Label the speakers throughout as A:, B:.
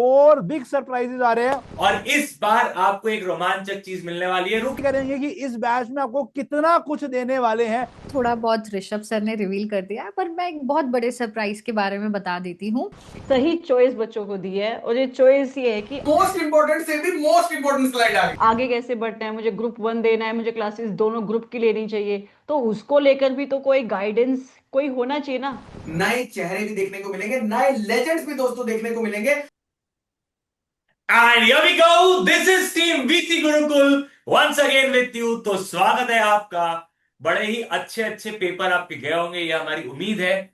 A: 4 big surprises आ रहे हैं
B: और इस बार आपको एक रोमांचक चीज मिलने वाली है। रुक
A: करेंगे कि इस बैच में आपको कितना कुछ देने वाले हैं।
C: थोड़ा बहुत ऋषभ सर ने रिवील कर दिया है, पर मैं एक बहुत बड़े सरप्राइज के बारे में बता देती हूँ।
D: सही चॉइस बच्चों को दी है, और ये चॉइस ये है कि
E: मोस्ट इंपोर्टेंट से भी मोस्ट इंपोर्टेंट स्लाइड आ गई।
D: आगे कैसे बढ़ना है, मुझे ग्रुप 1 देना है, मुझे क्लासेस दोनों ग्रुप की लेनी चाहिए, तो उसको लेकर भी तो कोई गाइडेंस कोई होना चाहिए ना।
E: नए चेहरे भी देखने को मिलेंगे, नए लेजेंड्स भी दोस्तों देखने को मिलेंगे।
B: And here we go, this is team VC Gurukul once again with you. तो स्वागत है आपका। बड़े ही अच्छे अच्छे पेपर आपके गए होंगे, ये हमारी उम्मीद है।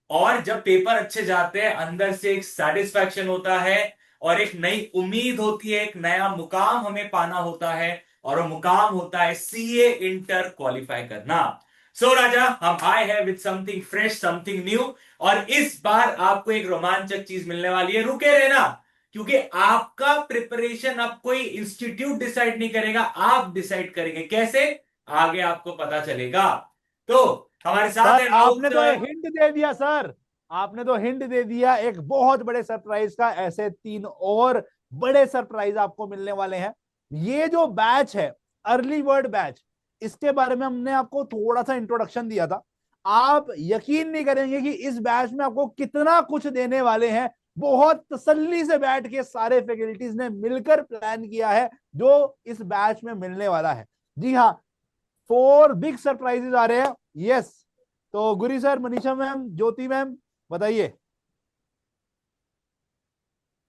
B: और जब पेपर अच्छे जाते हैं, अंदर से एक सेटिस्फैक्शन होता है और एक नई उम्मीद होती है, एक नया मुकाम हमें पाना होता है। और वो मुकाम होता है सीए इंटर क्वालिफाई करना। सो राजा, हम आए हैं with something fresh, something new. और इस बार आपको एक रोमांचक चीज मिलने वाली है। रुके रहना, क्योंकि आपका प्रिपरेशन अब कोई इंस्टीट्यूट डिसाइड नहीं करेगा, आप डिसाइड करेंगे। कैसे? आगे आपको पता चलेगा। तो हमारे साथ
A: सर
B: है राहुल
A: आपने तो
B: सर।
A: हिंट दे दिया सर, आपने तो हिंट दे दिया एक बहुत बड़े सरप्राइज का। ऐसे 3 और बड़े सरप्राइज आपको मिलने वाले हैं। ये जो बैच है, अर्ली वर्ड बैच, इसके बारे में हमने आपको थोड़ा सा इंट्रोडक्शन दिया था। आप यकीन नहीं करेंगे कि इस बैच में आपको कितना कुछ देने वाले हैं। बहुत तसल्ली से बैठ के सारे फैकल्टीज ने मिलकर प्लान किया है जो इस बैच में मिलने वाला है। जी हाँ, 4 बिग सरप्राइजेस आ रहे हैं। यस, तो गुरी सर, मनीषा मैम, ज्योति मैम, बताइए।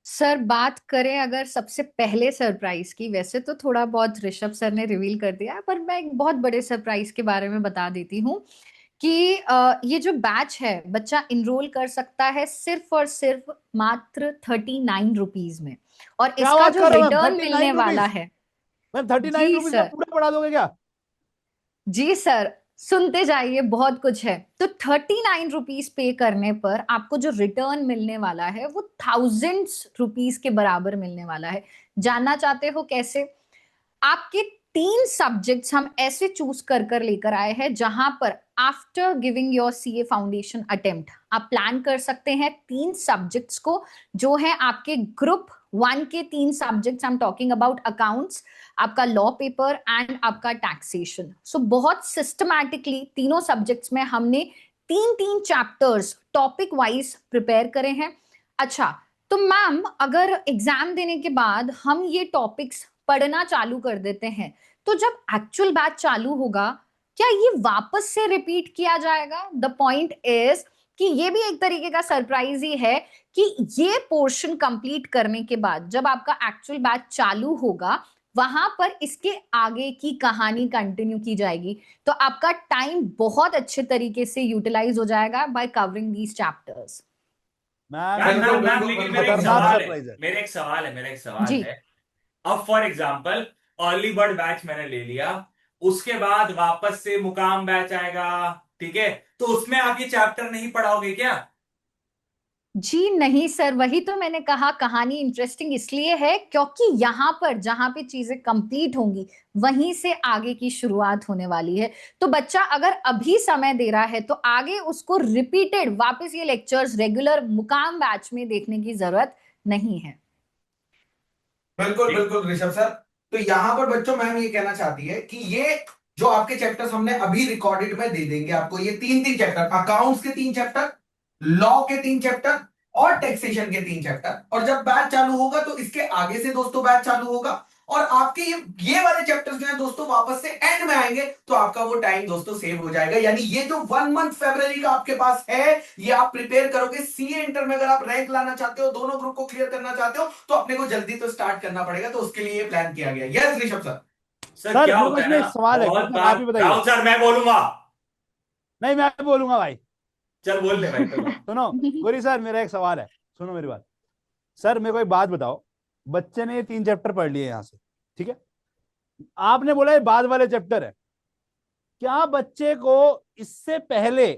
C: सर बात करें अगर सबसे पहले सरप्राइज की, वैसे तो थोड़ा बहुत ऋषभ सर ने रिवील कर दिया है, पर मैं एक बहुत बड़े सरप्राइज के बारे में बता देती हूँ कि ये जो बैच है, बच्चा इनरोल कर सकता है सिर्फ और सिर्फ मात्र 39 रुपीज में। और
A: क्या
C: इसका
A: बात
C: जो
A: कर रहे हो मैम,
C: रिटर्न
A: थर्टी
C: मिलने
A: नाइन
C: वाला
A: रुपीज
C: है।
A: मैम 39
C: जी
A: रुपीज में
C: सर,
A: पूरा पढ़ा दोगे क्या?
C: जी सर, सुनते जाइए, बहुत कुछ है। तो 39 रुपीज पे करने पर आपको जो रिटर्न मिलने वाला है वो थाउजेंड्स रुपीज के बराबर मिलने वाला है। जानना चाहते हो कैसे? आपके 3 सब्जेक्ट्स हम ऐसे चूज कर कर लेकर आए हैं जहां पर after giving your CA foundation attempt आप प्लान कर सकते हैं 3 सब्जेक्ट्स को, जो है आपके ग्रुप 1 के 3 subjects. I am talking about accounts, आपका लॉ पेपर एंड आपका टैक्सेशन। सो बहुत सिस्टमैटिकली तीनों सब्जेक्ट्स में हमने 3 3 चैप्टर्स टॉपिक वाइज प्रिपेयर करे हैं। अच्छा, तो मैम अगर एग्जाम देने के बाद हम ये टॉपिक्स पढ़ना चालू कर देते हैं, तो जब एक्चुअल बैच चालू होगा, क्या ये वापस से रिपीट किया जाएगा? द पॉइंट इज कि ये भी एक तरीके का सरप्राइज ही है कि ये पोर्शन कंप्लीट करने के बाद जब आपका एक्चुअल बैच चालू होगा, वहां पर इसके आगे की कहानी कंटिन्यू की जाएगी। तो आपका टाइम बहुत अच्छे तरीके से यूटिलाइज हो जाएगा bye covering these chapters.
A: Ma'am
B: ma'am
A: ये
B: मैम
A: तो
B: मैम,
A: बिल्कुल
B: लेकिन मेरा एक
A: खतरनाक
B: सवाल है,
A: सरप्राइज है।
C: जी
B: अब for example, early bird batch मैंने ले लिया, उसके बाद वापस से मुकाम बैच आएगा, ठीक है? तो उसमें आप ये चैप्टर नहीं पढ़ाओगे क्या?
C: जी नहीं सर, वही तो मैंने कहा, कहानी इंटरेस्टिंग इसलिए है क्योंकि यहाँ पर जहां पे चीजें कंप्लीट होंगी वहीं से आगे की शुरुआत होने वाली है। तो बच्चा अगर अभी समय दे रहा है तो आगे उसको रिपीटेड वापस ये लेक्चर्स रेगुलर मुकाम बैच में देखने की जरूरत नहीं है।
E: बिल्कुल
B: ठीक।
E: बिल्कुल ऋषभ सर। तो यहां पर बच्चों मैम ये कहना चाहती है कि ये जो आपके चैप्टर्स हमने अभी रिकॉर्डेड में दे देंगे आपको, ये 3 3 चैप्टर, अकाउंट्स के 3 चैप्टर, लॉ के 3 चैप्टर और टैक्सेशन के 3 चैप्टर। और जब बैच चालू होगा तो इसके आगे से दोस्तों बैच चालू होगा, और आपके ये वाले चैप्टर्स जो है दोस्तों वापस से एंड में आएंगे, तो आपका वो टाइम दोस्तों सेव हो जाएगा। यानी ये जो 1 मंथ फरवरी का आपके पास है, ये आप प्रिपेयर करोगे सीए इंटर में। अगर आप रैंक लाना चाहते हो, दोनों ग्रुप को क्लियर करना चाहते हो, तो अपने को जल्दी तो स्टार्ट करना पड़ेगा। तो उसके लिए प्लान किया गया। Yes Rishabh sir.
B: Sir
A: sir
B: क्या
A: मेरे
B: होता
A: पास
B: है
A: में
B: ना,
A: एक सवाल है,
B: बहुत
A: कृष्णा आप
B: बार
A: ही बताइए।
B: राहुल सर मैं बोलूंगा।
A: नहीं, मैं बोलूंगा भाई।
B: चल बोल ले भाई, चलो।
A: सुनो, गुरी सर मेरा एक सवाल है, सुनो मेरी बात। सर मेरे को एक बात बताओ, बच्चे ने ये 3 चैप्टर पढ़ लिए यहाँ से, ठीक है? आपने बोला ये बाद वाले चैप्टर है, क्या बच्चे को इससे पहले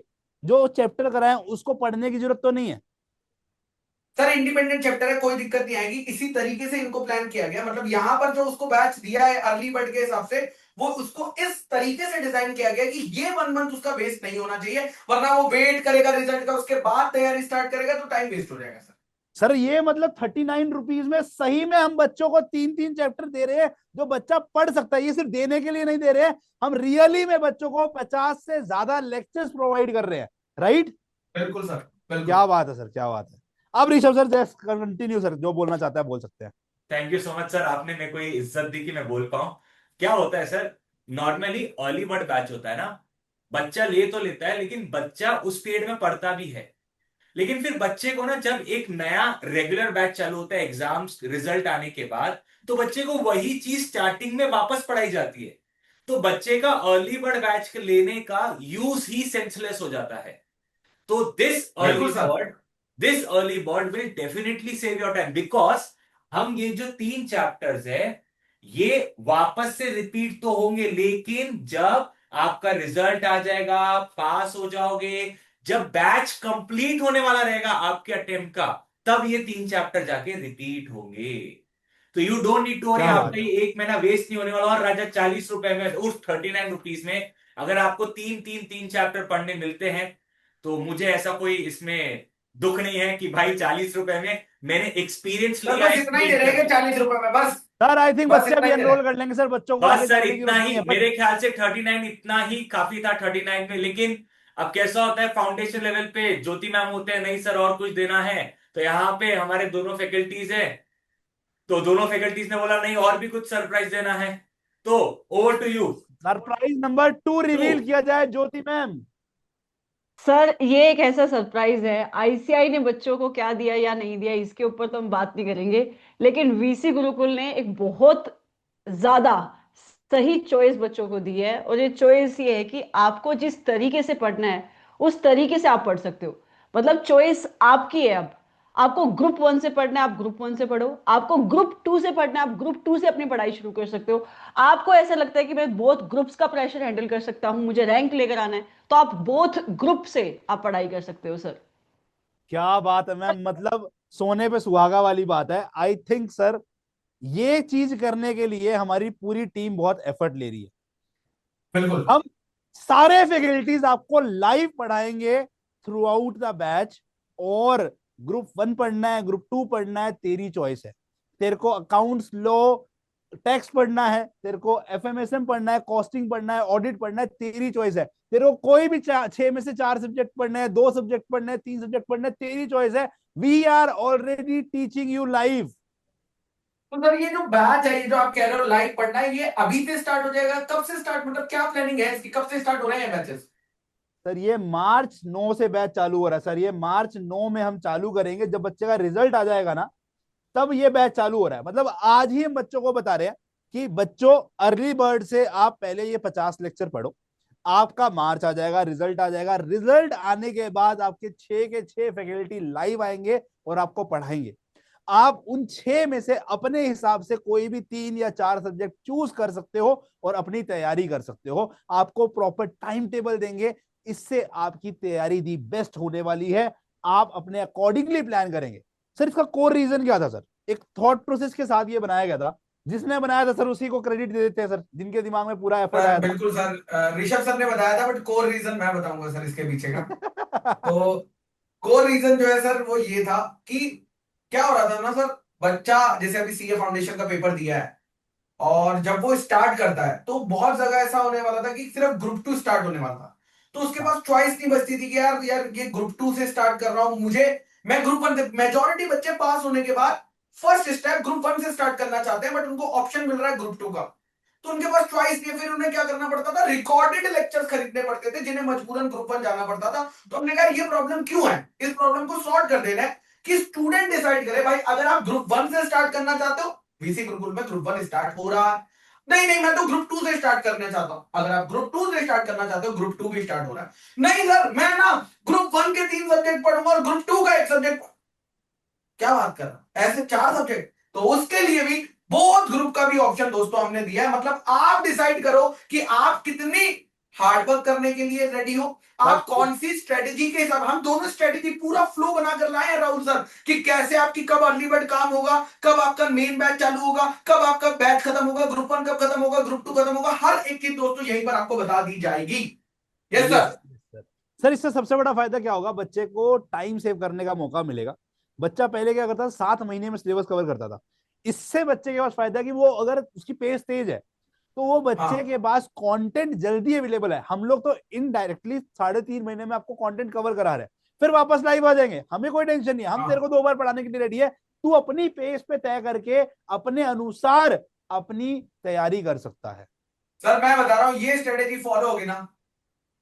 A: जो चैप्टर कराए उसको पढ़ने की जरूरत तो नहीं है?
E: सर इंडिपेंडेंट चैप्टर है, कोई दिक्कत नहीं आएगी। इसी तरीके से इनको प्लान किया गया। मतलब यहां पर जो उसको बैच दिया है अर्ली बर्ड के हिसाब से, वो उसको इस तरीके से डिजाइन किया गया कि ये 1 मंथ उसका वेस्ट नहीं होना चाहिए, वरना वो वेट करेगा रिजल्ट का, उसके बाद तैयारी स्टार्ट करेगा तो टाइम वेस्ट हो जाएगा सर।
A: सर ये मतलब 39 रुपीज में सही में हम बच्चों को 3-3 चैप्टर दे रहे हैं जो बच्चा पढ़ सकता है। ये सिर्फ देने के लिए नहीं दे रहे हैं, हम रियली में बच्चों को 50 से ज्यादा लेक्चर्स प्रोवाइड कर रहे हैं। राइट?
E: बिल्कुल सर, बिल्कुल।
A: क्या बात है सर, क्या बात है। अब ऋषभ सर कंटिन्यू सर, जो बोलना चाहता है बोल सकते हैं।
B: Thank you so much sir, आपने मेरे को ये इज्जत दी कि मैं बोल पाऊं। क्या होता है sir, normally early bird batch होता है ना, बच्चा ले तो लेता है लेकिन बच्चा उस पीरियड में पढ़ता भी है। लेकिन फिर बच्चे को ना, जब एक नया रेगुलर बैच चालू होता है एग्जाम्स रिजल्ट आने के बाद, तो बच्चे को वही चीज स्टार्टिंग में वापस पढ़ाई जाती है। तो बच्चे का अर्ली बर्ड बैच लेने का यूज ही सेंसलेस हो जाता है। तो
E: बिल्कुल sir.
B: This early bird will definitely save your time, because हम ये जो 3 चैप्टर्स है ये वापस से रिपीट तो होंगे, लेकिन जब आपका रिजल्ट आ जाएगा, आप पास हो जाओगे, जब बैच कंप्लीट होने वाला रहेगा आपके अटेम्प्ट का, तब ये 3 चैप्टर जाके रिपीट होंगे। तो you don't need to worry,
A: क्या बात
B: आपका
A: है।
B: ये 1 महीना वेस्ट नहीं होने वाला। और राजा 40 रुपए में, उस 39 रुपीज में अगर आपको 3 चैप्टर पढ़ने मिलते हैं, तो मुझे ऐसा कोई इसमें दुख नहीं है कि भाई 40 रुपए में मैंने एक्सपीरियंस
E: सर
B: लिया
E: बस
B: है
E: इतना ही
B: तीन
E: दे
B: चैप्टर।
E: रहेंगे 40 रुपए में, बस।
A: सर आई थिंक
E: बस
A: बच्चे
E: इतना
A: अभी
E: ही दे रहे
A: एनरोल
E: हैं।
A: कर लेंगे सर, बच्चों को
B: बस
A: आगे
B: सर
A: जाने की
B: इतना
A: जरूरत नहीं
B: ही,
A: है।
B: मेरे ख्याल से 39 इतना ही काफी था 39 में। लेकिन अब कैसा होता है फाउंडेशन लेवल पे, ज्योति मैम होते हैं, नहीं सर और कुछ देना है, तो यहाँ पे हमारे दोनों फैकल्टीज है, तो दोनों फैकल्टीज ने बोला नहीं और भी कुछ सरप्राइज देना है। तो over to you.
A: Surprise number 2
B: two.
A: Reveal किया जाए ज्योति मैम।
D: सर ये एक ऐसा सरप्राइज है, आईसीआई ने बच्चों को क्या दिया या नहीं दिया इसके ऊपर तो हम बात नहीं करेंगे, लेकिन वीसी गुरुकुल ने एक बहुत ज्यादा सही चॉइस बच्चों को दी है। और ये चॉइस ये है कि आपको जिस तरीके से पढ़ना है उस तरीके से आप पढ़ सकते हो। मतलब चॉइस आपकी है। अब आपको ग्रुप 1 से पढ़ना है, आप ग्रुप 1 से पढ़ो। आपको ग्रुप 2 से पढ़ना है, आप ग्रुप 2 से अपनी पढ़ाई शुरू कर सकते हो। आपको ऐसा लगता है कि मैं बहुत ग्रुप्स का प्रेशर हैंडल कर सकता हूं, मुझे रैंक लेकर आना है, तो आप बोथ ग्रुप से आप पढ़ाई कर सकते हो सर।
A: क्या बात है मैम, मतलब सोने पे सुहागा वाली बात है। आई थिंक सर ये चीज करने के लिए हमारी पूरी टीम बहुत एफर्ट ले रही है।
E: बिल्कुल।
A: हम सारे फैकल्टीज आपको लाइव पढ़ाएंगे थ्रू आउट द बैच। और ग्रुप 1 पढ़ना है, ग्रुप 2 पढ़ना है, तेरी चॉइस है। तेरे को अकाउंट्स लो टैक्स पढ़ना है, तेरे को एफएमएसएम पढ़ना है, कॉस्टिंग पढ़ना है, ऑडिट पढ़ना है, तेरी चॉइस है। तेरे को कोई भी 6 में से 4 सब्जेक्ट पढ़ना है, 2 सब्जेक्ट पढ़ना है, 3 सब्जेक्ट पढ़ना है, तेरी चॉइस है। We are already teaching you live.
E: तो सर ये जो बैच है, ये जो आप कह रहे हो लाइव पढ़ना है, ये अभी से स्टार्ट हो जाएगा? कब से स्टार्ट, मतलब क्या प्लानिंग है इसकी, कब से स्टार्ट हो रहे हैं बैचेस?
A: सर ये मार्च 9 से बैच चालू हो रहा है। सर ये मार्च 9 में हम चालू करेंगे, जब बच्चे का रिजल्ट आ जाएगा ना, तब ये बैच चालू हो रहा है। मतलब आज ही हम बच्चों को बता रहे हैं कि बच्चों अर्ली बर्ड से आप पहले ये 50 लेक्चर पढ़ो। आपका मार्च आ जाएगा, रिजल्ट आ जाएगा, रिजल्ट आने के बाद आपके 6 के 6 फैकल्टी लाइव आएंगे और आपको पढ़ाएंगे। आप उन 6 में से अपने हिसाब से कोई भी 3 या 4 सब्जेक्ट चूज कर सकते हो और अपनी तैयारी कर सकते हो। आपको प्रॉपर टाइम टेबल देंगे, इससे आपकी तैयारी दी बेस्ट होने वाली है। आप अपने अकॉर्डिंगली प्लान करेंगे। सर इसका कोर रीजन क्या था सर? एक थॉट प्रोसेस के साथ ये बनाया गया था। जिसने बनाया था सर उसी को क्रेडिट दे देते हैं सर, जिनके दिमाग में पूरा एफर्ट आया था।
E: बिल्कुल सर, ऋषभ सर ने बताया था, बट कोर रीजन मैं बताऊंगा सर इसके पीछे का। तो कोर रीजन जो है सर वो ये था कि क्या हो रहा था ना सर, बच्चा जैसे अभी सीए फाउंडेशन का पेपर दिया है, और जब वो स्टार्ट करता है तो बहुत जगह ऐसा होने वाला था कि सिर्फ ग्रुप 2 स्टार्ट होने वाला था। तो उसके
A: हाँ,
E: पास चॉइस नहीं बचती थी कि यार यार ये ग्रुप 2 से स्टार्ट कर रहा हूं, मुझे मैं ग्रुप 1 मेजोरिटी बच्चे पास होने के बाद फर्स्ट स्टेप ग्रुप 1 से स्टार्ट करना चाहते हैं, बट उनको ऑप्शन मिल रहा है ग्रुप 2 का। तो उनके पास चॉइस नहीं है, फिर उन्हें क्या करना पड़ता था, रिकॉर्डेड लेक्चर्स खरीदने पड़ते थे, जिन्हें मजबूरन ग्रुप 1 जाना पड़ता था। तो हमने कहा ये प्रॉब्लम क्यों है, इस प्रॉब्लम को सॉर्ट कर देना है कि स्टूडेंट डिसाइड करे भाई, अगर आप ग्रुप 1 से स्टार्ट करना चाहते हो, वीसी गुरुकुल में ग्रुप 1 स्टार्ट हो रहा है। नहीं नहीं, मैं तो ग्रुप 2 से स्टार्ट करना चाहता हूं, अगर आप ग्रुप 2 से स्टार्ट करना चाहते हो, ग्रुप 2 भी स्टार्ट हो रहा है। नहीं सर, मैं ना ग्रुप 1 के 3 सब्जेक्ट पढ़ूंगा और ग्रुप 2 का 1 सब्जेक्ट। क्या बात कर रहा, ऐसे 4 सब्जेक्ट? तो उसके लिए भी बोथ ग्रुप का भी ऑप्शन दोस्तों हमने दिया है। मतलब आप डिसाइड करो कि आप कितनी हार्डवर्क करने के लिए रेडी हो, आप
A: सर
E: कौन सी स्ट्रेटेजी के हिसाब। हम दोनों स्ट्रेटेजी पूरा फ्लो बनाकर लाए हैं राहुल सर, कि कैसे आपकी कब अर्ली बर्ड काम होगा, कब आपका मेन बैच चालू होगा, कब आपका बैच खत्म होगा, ग्रुप 1 कब खत्म होगा, ग्रुप 2 खत्म होगा, हर एक चीज दोस्तों यहीं पर आपको बता दी जाएगी। Yes
A: yes
E: sir.
A: Sir. Sir इससे सबसे बड़ा फायदा क्या होगा, बच्चे को टाइम सेव करने का मौका मिलेगा। बच्चा पहले क्या करता था, 7 महीने में सिलेबस कवर करता था। इससे बच्चे के पास फायदा है कि वो अगर उसकी पेस तेज है तो वो बच्चे
E: हाँ
A: के पास कंटेंट जल्दी अवेलेबल है। हम लोग तो इनडायरेक्टली 3.5 महीने में आपको कंटेंट कवर करा रहे हैं, फिर वापस लाइव आ जाएंगे, हमें कोई टेंशन नहीं है, हम तेरे
E: हाँ
A: को 2 बार पढ़ाने के लिए रेडी है। तू अपनी पेस पे तय करके अपने अनुसार अपनी तैयारी कर सकता है।
E: सर, मैं बता रहा हूं, ये स्ट्रेटेजी फॉलो होगी ना,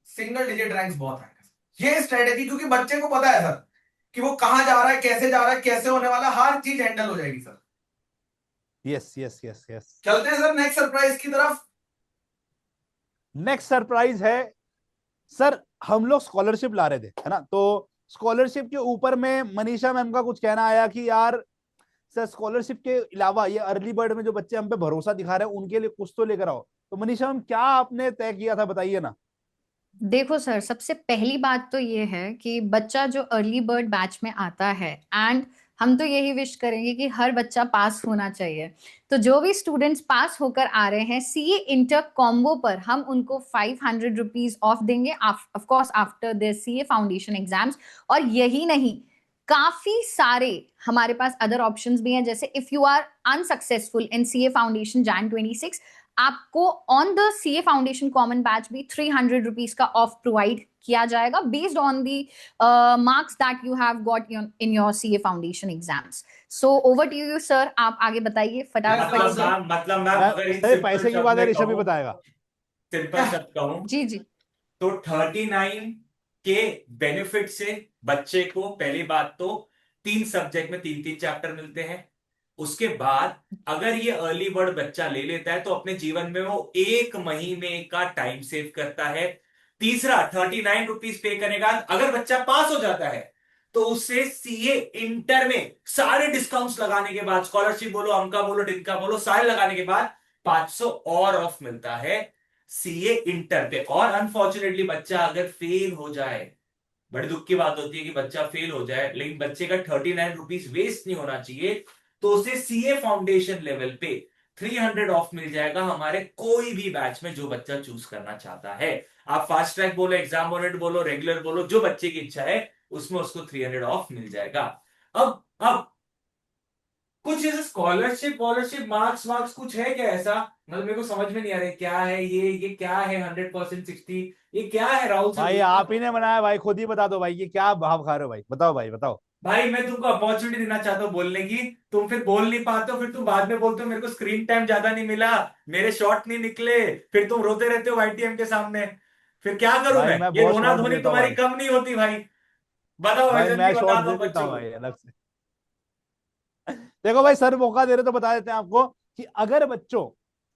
E: सिंगल डिजिट रैंक्स बहुत आएगा। ये स्ट्रेटेजी, क्योंकि बच्चे को पता है सर कि वो कहां जा रहा है, कैसे जा रहा है, कैसे होने वाला, हर चीज हैंडल हो जाएगी sir.
A: Yes yes yes yes.
E: चलते हैं सर नेक्स्ट सरप्राइज की तरफ।
A: नेक्स्ट सरप्राइज है सर, हम लोग स्कॉलरशिप ला रहे थे, है ना, तो स्कॉलरशिप के ऊपर में मनीषा मैम का कुछ कहना आया कि यार सर स्कॉलरशिप के अलावा ये अर्ली बर्ड में जो बच्चे हम पे भरोसा दिखा रहे हैं उनके लिए कुछ तो लेकर आओ। तो मनीषा मैम, क्या आपने तय किया था, बताइए ना।
C: देखो सर, सबसे पहली बात तो ये है कि बच्चा जो अर्ली बर्ड बैच में आता है, एंड हम तो यही विश करेंगे कि हर बच्चा पास होना चाहिए। तो जो भी स्टूडेंट्स पास होकर आ रहे हैं, सीए इंटर कॉम्बो पर हम उनको 500 रुपीज ऑफ देंगे, of course after their CA foundation exams. और यही नहीं, काफी सारे हमारे पास अदर ऑप्शंस भी हैं, जैसे if you are unsuccessful in CA foundation Jan 26, आपको on the CA foundation common batch भी 300 रुपीज का ऑफ प्रोवाइड किया जाएगा, based on the marks that you have got in your CA foundation exams. So over to you sir, आप आगे बताइए फटाफट
B: मतलब
C: से।
B: मैम, मतलब मैम, अगर इन
A: सर
B: सिंपल
A: पैसे की
B: शब्द
A: बात है,
B: में
A: ऋषभ भी
B: कहूं,
A: बताएगा।
B: सिंपल शब्द कहूं,
C: जी जी।
B: तो 39 के बेनिफिट से बच्चे को पहली बात तो 3 सब्जेक्ट में 3-3 चैप्टर मिलते हैं। उसके बाद अगर ये अर्ली बर्ड बच्चा ले लेता है तो अपने जीवन में वो 1 महीने का टाइम सेव करता है। तीसरा, 39 रुपीज पे करने का अगर बच्चा पास हो जाता है तो उससे सीए इंटर में सारे डिस्काउंट्स लगाने के बाद, स्कॉलरशिप बोलो, अमका बोलो, डिमका बोलो, सारे लगाने के बाद 500 और ऑफ मिलता है सीए इंटर पे। और अनफॉर्चुनेटली बच्चा अगर फेल हो जाए, बड़ी दुख की बात होती है कि बच्चा फेल हो जाए, लेकिन बच्चे का 39 रुपीज वेस्ट नहीं होना चाहिए, तो उसे सीए फाउंडेशन लेवल पे 300 ऑफ मिल जाएगा हमारे कोई भी बैच में जो बच्चा चूज करना चाहता है। आप फास्ट ट्रैक बोलो, एग्जाम ओरिएंटेड बोलो, रेगुलर बोलो, जो बच्चे की इच्छा है उसमें उसको 300 ऑफ मिल जाएगा। अब कुछ ऐसे स्कॉलरशिप वॉलरशिप मार्क्स वार्क्स कुछ है क्या ऐसा? मतलब मेरे को समझ में नहीं आ रहा है क्या है ये क्या है 100% 60, ये क्या है राहुल सर?
A: भाई आप ही ने बनाया भाई, खुद ही बता दो भाई, ये क्या भाव खा रहे हो भाई, बताओ भाई बताओ।
B: भाई मैं तुमको अपॉर्चुनिटी देना चाहता हूँ बोलने की, तुम फिर बोल नहीं पाते हो, फिर तुम बाद में बोलते हो मेरे को स्क्रीन टाइम ज्यादा नहीं मिला, मेरे शॉट नहीं निकले, फिर तुम रोते रहते हो वाईटीएम के सामने। फिर क्या करूं
A: भाई
B: मैं?
A: मैं
B: ये
A: बहुत
B: रोना
A: शॉर्ट दे
B: धोनी
A: देता हूँ
B: तुम्हारी
A: भाई।
B: कम नहीं होती भाई। बताओ भाई,
A: भाई
B: जल्दी
A: मैं
B: बता
A: शॉर्ट
B: दो
A: दे देता
B: बच्चों
A: हूँ
B: को।
A: भाई अलग से। देखो भाई, सर मौका दे रहे तो बता देते हैं आपको कि अगर बच्चों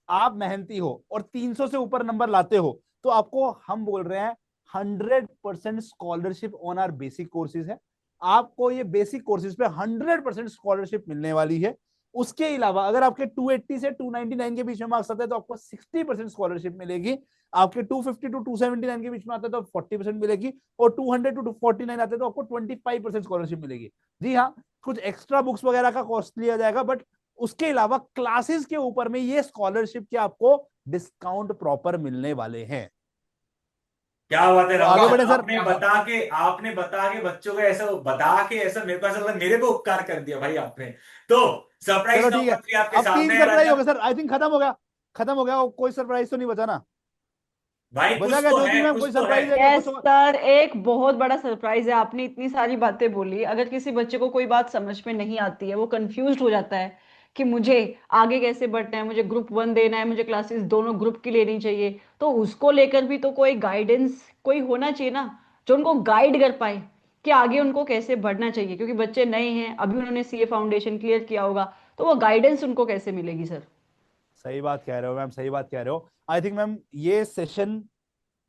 A: आप मेहनती हो और 300 से ऊपर नंबर लाते हो तो आपको हम बोल रहे हैं 100% scholarship on our basic courses है। आपको ये बेसिक कोर्सेज पे 100% स्कॉलरशिप मिलने वाली है। उसके अलावा अगर आपके 280 से 299 के बीच में मार्क्स आते हैं तो आपको 60% स्कॉलरशिप मिलेगी। आपके 250 टू 279 के बीच में आते हैं तो 40% मिलेगी, और 200 टू 249 आते हैं तो आपको 25% स्कॉलरशिप मिलेगी। जी हाँ, कुछ एक्स्ट्रा बुक्स वगैरह का कॉस्ट लिया जाएगा, बट उसके अलावा क्लासेस के ऊपर में ये स्कॉलरशिप के आपको डिस्काउंट प्रॉपर मिलने वाले हैं।
B: क्या बात है
A: तो
B: राहुल
A: आगे
B: सर,
A: बढ़े सर।
B: आपने बता के बच्चों को ऐसा बता के, ऐसा मेरे को ऐसा लगा मेरे को उपकार कर दिया भाई आपने। तो सरप्राइज
A: चलो ठीक है,
B: नंबर 3 आपके
A: अब
B: सामने
A: 3
B: है
A: सरप्राइज हो
B: राजा।
A: गए सर, आई थिंक खत्म हो गया। खत्म हो गया, कोई सरप्राइज तो नहीं बचा ना?
B: भाई
A: बचा
B: कुछ
A: क्या
B: तो
A: ज्योति
B: है,
A: मैम,
B: कुछ
A: कोई
B: तो है।
A: सरप्राइज है क्या
D: यस
A: कुछ और?
D: सर, एक बहुत बड़ा सरप्राइज है। आपने इतनी सारी बातें बोली, अगर किसी बच्चे को कोई बात समझ में नहीं आती है, वो कंफ्यूज हो जाता है कि मुझे आगे कैसे बढ़ना है, मुझे ग्रुप 1 देना है, मुझे क्लासेस दोनों ग्रुप की लेनी चाहिए, तो उसको लेकर भी तो कोई गाइडेंस कोई होना चाहिए ना, जो उनको गाइड कर पाए कि आगे उनको कैसे बढ़ना चाहिए। क्योंकि बच्चे नए हैं, अभी उन्होंने सीए फाउंडेशन क्लियर किया होगा, तो वो गाइडेंस उनको कैसे मिलेगी सर?
A: सही बात कह रहे हो मैम, सही बात कह रहे हो। आई थिंक मैम ये सेशन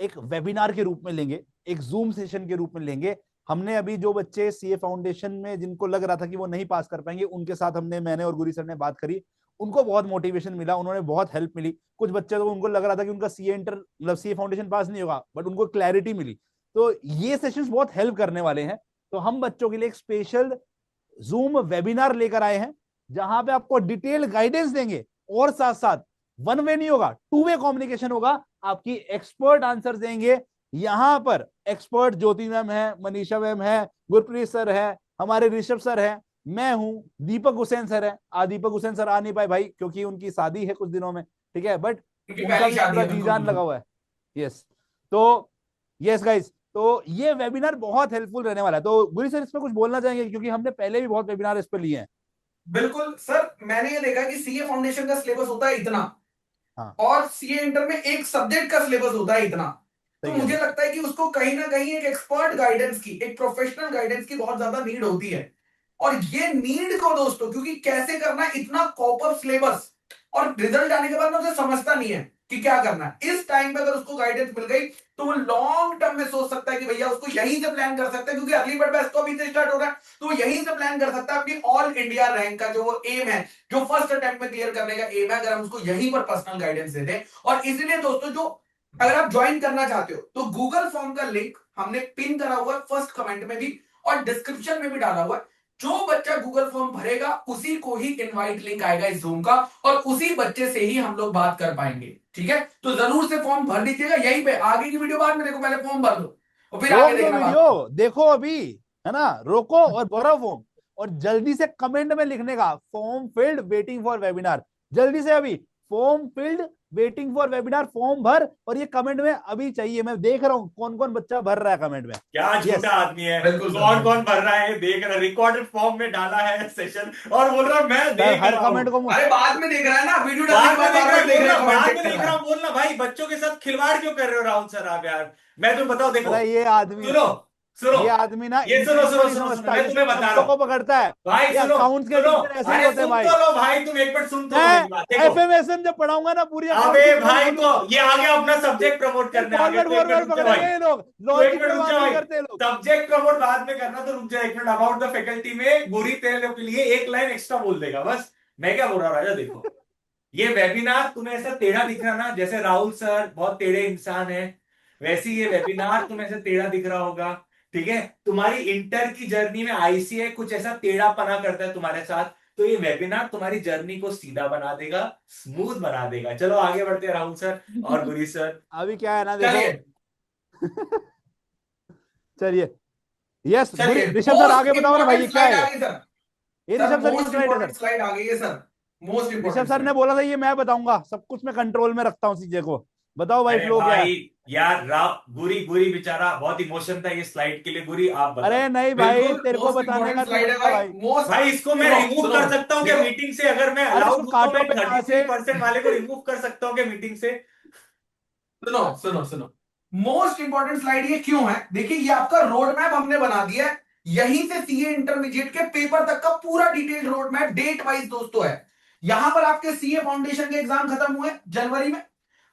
A: एक वेबिनार के रूप में लेंगे, एक जूम सेशन के रूप में लेंगे। हमने अभी जो बच्चे सीए फाउंडेशन में जिनको लग रहा था कि वो नहीं पास कर पाएंगे, उनके साथ मैंने और गुरी सर ने बात करी। उनको बहुत मोटिवेशन मिला, उन्होंने बहुत हेल्प मिली। कुछ बच्चे तो उनको लग रहा था कि उनका सीए इंटर मतलब सीए फाउंडेशन पास नहीं होगा, बट उनको क्लैरिटी मिली। तो ये सेशंस बहुत हेल्प करने वाले हैं। तो हम बच्चों के लिए एक स्पेशल जूम वेबिनार लेकर आए हैं, जहां पे आपको डिटेल गाइडेंस देंगे, और साथ साथ वन वे नहीं होगा, 2 वे कम्युनिकेशन होगा। आपकी एक्सपर्ट आंसर देंगे। यहां पर एक्सपर्ट ज्योति मैम है, मनीषा मैम है, गुरप्रीत सर है, हमारे ऋषभ सर है, मैं हूं, दीपक हुसैन सर है। दीपक हुसैन सर आ नहीं पाए भाई क्योंकि उनकी शादी है कुछ दिनों में, ठीक है, बट
E: क्योंकि
A: उनका
E: पहली
A: भी
E: शादी
A: पूरा
E: है,
A: जी
E: बिल्कुल
A: जान लगा
E: बिल्कुल।
A: हुआ है। यस, तो यस गाइस, तो ये वेबिनार बहुत हेल्पफुल रहने वाला है। तो गुरी सर इसमें कुछ बोलना चाहेंगे, क्योंकि हमने पहले भी बहुत वेबिनार इस पे लिए हैं।
E: बिल्कुल सर, मैंने ये देखा कि सीए फाउंडेशन का सिलेबस होता है इतना,
A: हाँ,
E: और सीए इंटर में एक सब्जेक्ट का सिलेबस होता है इतना। तो
A: सही कह रहे
E: मुझे
A: हो।
E: लगता है कि उसको कहीं ना कहीं एक एक्सपर्ट गाइडेंस की, एक प्रोफेशनल गाइडेंस की बहुत ज्यादा नीड होती है। और ये नीड को दोस्तों, क्योंकि कैसे करना है इतना कॉपर सिलेबस, और रिजल्ट आने के बाद ना उसे समझता नहीं है कि क्या करना है, इस टाइम पे अगर उसको गाइडेंस मिल गई तो वो लॉन्ग टर्म में सोच सकता है कि भैया उसको यहीं से प्लान कर सकता है, क्योंकि अर्ली बर्ड बैच तो अभी से स्टार्ट हो रहा है, तो वो यहीं से प्लान कर सकता है अपनी ऑल इंडिया रैंक का जो वो एम है, जो फर्स्ट अटेम्प्ट में क्लियर करने का एम है, अगर हम उसको यहीं पर पर्सनल गाइडेंस दे दें। और इसलिए दोस्तों, जो अगर आप ज्वाइन करना चाहते हो तो गूगल फॉर्म का लिंक हमने पिन करा हुआ है फर्स्ट कमेंट में भी, और डिस्क्रिप्शन में भी डाला हुआ है। जो बच्चा गूगल फॉर्म भरेगा उसी को ही इनवाइट लिंक आएगा इस जूम का, और उसी बच्चे से ही हम लोग बात कर पाएंगे, ठीक है। तो जरूर से फॉर्म भर दीजिएगा यहीं पे, आगे की वीडियो बाद में देखो, पहले फॉर्म भर दो और फिर आगे
A: रोक दो
E: देखना बात
A: वीडियो,
E: को।
A: देखो अभी, है ना, रोको और भरो फॉर्म। और जल्दी से कमेंट में लिखने का form field waiting for webinar, जल्दी से अभी form field waiting for webinar, form भर, और ये कमेंट में अभी चाहिए। मैं देख रहा हूँ कौन कौन बच्चा भर रहा है कमेंट में।
B: क्या झूठा
A: यस,
B: आदमी है,
E: बिल्कुल सर,
B: कौन कौन
E: बिल्कुल।
B: भर रहा है देख रहा, रिकॉर्डेड फॉर्म में डाला है सेशन, और बोल रहा मैं
A: सर
B: देख
A: हर
B: रहा हूँ।
A: कमेंट को
E: अरे बाद में देख रहा है ना, वीडियो डालने के
B: बाद में
E: बाद
B: देख
E: बार
B: रहा
E: बार
B: है
E: देख रहा
B: बोलना,
E: है, कमेंट
B: बाद
E: चेक
B: में
E: कर
B: देख
E: रहा
B: रहा
E: है।
B: हूँ बोलना, भाई बच्चों के साथ खिलवाड़ क्यों कर रहे हो राहुल सर आप यार। मैं तो बताओ देखो,
A: पता है ये आदमी,
B: सुनो सुनो,
A: ये आदमी ना
B: ये सुनो
A: इंग्लिश को
B: सुनो
A: नहीं
B: सुनो सुनो,
A: समझता,
B: मैं
A: ये
B: तुम्हें
A: सिर्फ
B: बता रहा
A: शब्दों
B: हूँ।
A: को पकड़ता है।
B: भाई
A: ये
B: सुनो
A: अकाउंट्स के
B: सुनो,
A: टीचर ऐसे ही
B: अरे
A: होते हैं
B: सुन
A: भाई।
B: तो लो भाई, तुम एक मिनट सुन तो लो
A: मैं
B: मेरी बात, देखो।
A: एफएमएसएम जब पढ़ाऊंगा ना पूरी
B: अबे
A: अकाउंट की पोल
B: भाई तो
A: खोलूंगा।
B: ये आगे अपना सब्जेक्ट प्रमोट
A: फिर
B: करने आ गए,
A: फॉरवर्ड
B: तो एक मिनट
A: फॉरवर्ड
B: रुक जा भाई,
A: पकड़ेंगे ये लोग,
B: तू एक
A: लॉजिक
B: मिनट
A: पे
B: रुक
A: बात
B: जा
A: नहीं
B: भाई,
A: करते ये लोग।
B: सब्जेक्ट प्रमोट बाद में करना, तो रुक जा एक मिनट। अबाउट द फैकल्टी में बुरी तेरे के लिए एक लाइन एक्स्ट्रा बोल देगा बस। मैं क्या बोल रहा हूँ राजा, देखो ये वेबिनार तुम्हें ऐसा टेढ़ा दिख रहा ना, जैसे राहुल सर बहुत टेढ़े इंसान है, वैसे ही ये वेबिनार तुम्हें ऐसे टेढ़ा दिख रहा होगा, ठीक है। तुम्हारी इंटर की जर्नी में आईसीए कुछ ऐसा टेढ़ा पना करता है तुम्हारे साथ, तो ये वेबिनार तुम्हारी जर्नी को सीधा बना देगा, स्मूथ बना देगा। चलो आगे बढ़ते हैं राहुल सर और गुरी सर।
A: अभी क्या है ना, देखो।
E: चलिए
A: चलिए, यस गुरी,
E: चलिए,
A: ऋषभ सर आगे
E: मोस्ट
A: बताओ ना भाई,
E: इंपॉर्टेंट
A: ये क्या
E: स्लाइड
A: है
E: आ
A: ये?
E: गई सर।
A: ये
E: सर
A: ऋषभ सर की
E: मोस्ट
A: स्लाइड है
E: इंपॉर्टेंट
A: सर।
E: स्लाइड आ गई है sir, most
A: Rishabh
E: important
A: sir ने
E: स्लाइड।
A: बोला था ये मैं बताऊंगा, सब कुछ मैं कंट्रोल में रखता हूँ चीजें को। बताओ भाई
B: अरे
A: फ्लो क्या है?
B: भाई यार, गुरी गुरी बेचारा बहुत इमोशन था ये स्लाइड के लिए, गुरी आप बताओ।
A: अरे नहीं भाई,
E: बिल्कुल
A: तेरे को
E: मोस्ट
A: बताने
E: इंपॉर्टेंट
A: का तू
E: स्लाइड है
A: बता
E: भाई,
A: भाई।
E: मोस्ट।
B: भाई इसको मैं
E: सुनो
B: रिमूव
E: सुनो,
B: कर सकता हूँ क्या
E: देखो
B: मीटिंग से, अगर मैं
A: अरे
B: अलाउड
A: इसको
B: हूं तो
A: काटो
B: मैं
A: पे यहाँ से।
B: 33% वाले को रिमूव कर सकता हूँ क्या मीटिंग से।
E: सुनो सुनो सुनो, मोस्ट इंपॉर्टेंट स्लाइड ये क्यों है, देखिए ये आपका रोड मैप हमने बना दिया है, यहीं से सीए इंटरमीडिएट के पेपर तक का पूरा detailed road map date wise दोस्तों है। यहां पर आपके सीए फाउंडेशन के एग्जाम खत्म हुए जनवरी में,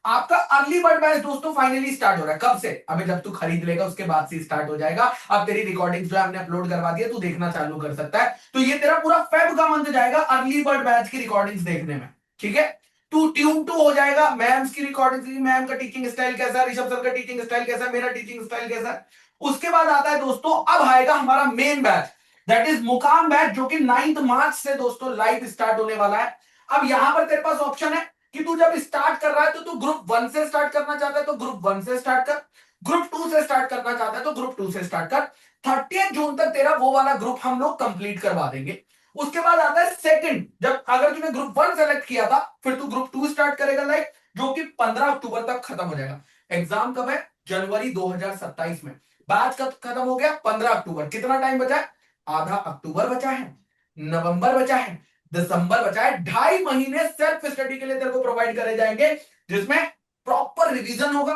E: आपका अर्ली बर्ड बैच दोस्तों फाइनली स्टार्ट हो रहा है। कब से? अभी जब तू खरीद लेगा उसके बाद से स्टार्ट हो जाएगा। अब तेरी रिकॉर्डिंग जो है हमने अपलोड करवा दिया, तू देखना चालू कर सकता है। तो ये तेरा पूरा फेब का मंथ जाएगा अर्ली बर्ड बैच की रिकॉर्डिंग्स देखने में, ठीक है। तू ट्यून टू हो जाएगा, मैम्स की रिकॉर्डिंग, मैम का टीचिंग स्टाइल कैसा है, ऋषभ सर का टीचिंग स्टाइल कैसा है, मेरा टीचिंग स्टाइल कैसा है। उसके बाद आता है दोस्तों, अब आएगा हमारा मेन बैच, दैट इज मुकाम बैच, जो कि 9 मार्च से दोस्तों लाइव स्टार्ट होने वाला है। अब यहां पर तेरे पास ऑप्शन है कि तू जब स्टार्ट कर रहा है तो तू ग्रुप 1 से स्टार्ट करना चाहता है तो ग्रुप 1 से स्टार्ट कर, ग्रुप 2 से स्टार्ट करना चाहता है तो ग्रुप 2 से स्टार्ट कर। 30 जून तक तेरा वो वाला ग्रुप हम लोग कंप्लीट करवा देंगे। उसके बाद आता है सेकंड, जब अगर तूने ग्रुप 1 सेलेक्ट किया था फिर तू ग्रुप 2 स्टार्ट करेगा लाइव, जो कि 15 अक्टूबर तक खत्म हो जाएगा। एग्जाम कब है? जनवरी 2027 में। बैच कब खत्म हो गया? 15 अक्टूबर। कितना टाइम बचा है? आधा अक्टूबर बचा है, नवंबर बचा है, दिसंबर बचा है। 2.5 महीने सेल्फ स्टडी के लिए तेरे को प्रोवाइड करे जाएंगे, जिसमें प्रॉपर रिवीजन होगा,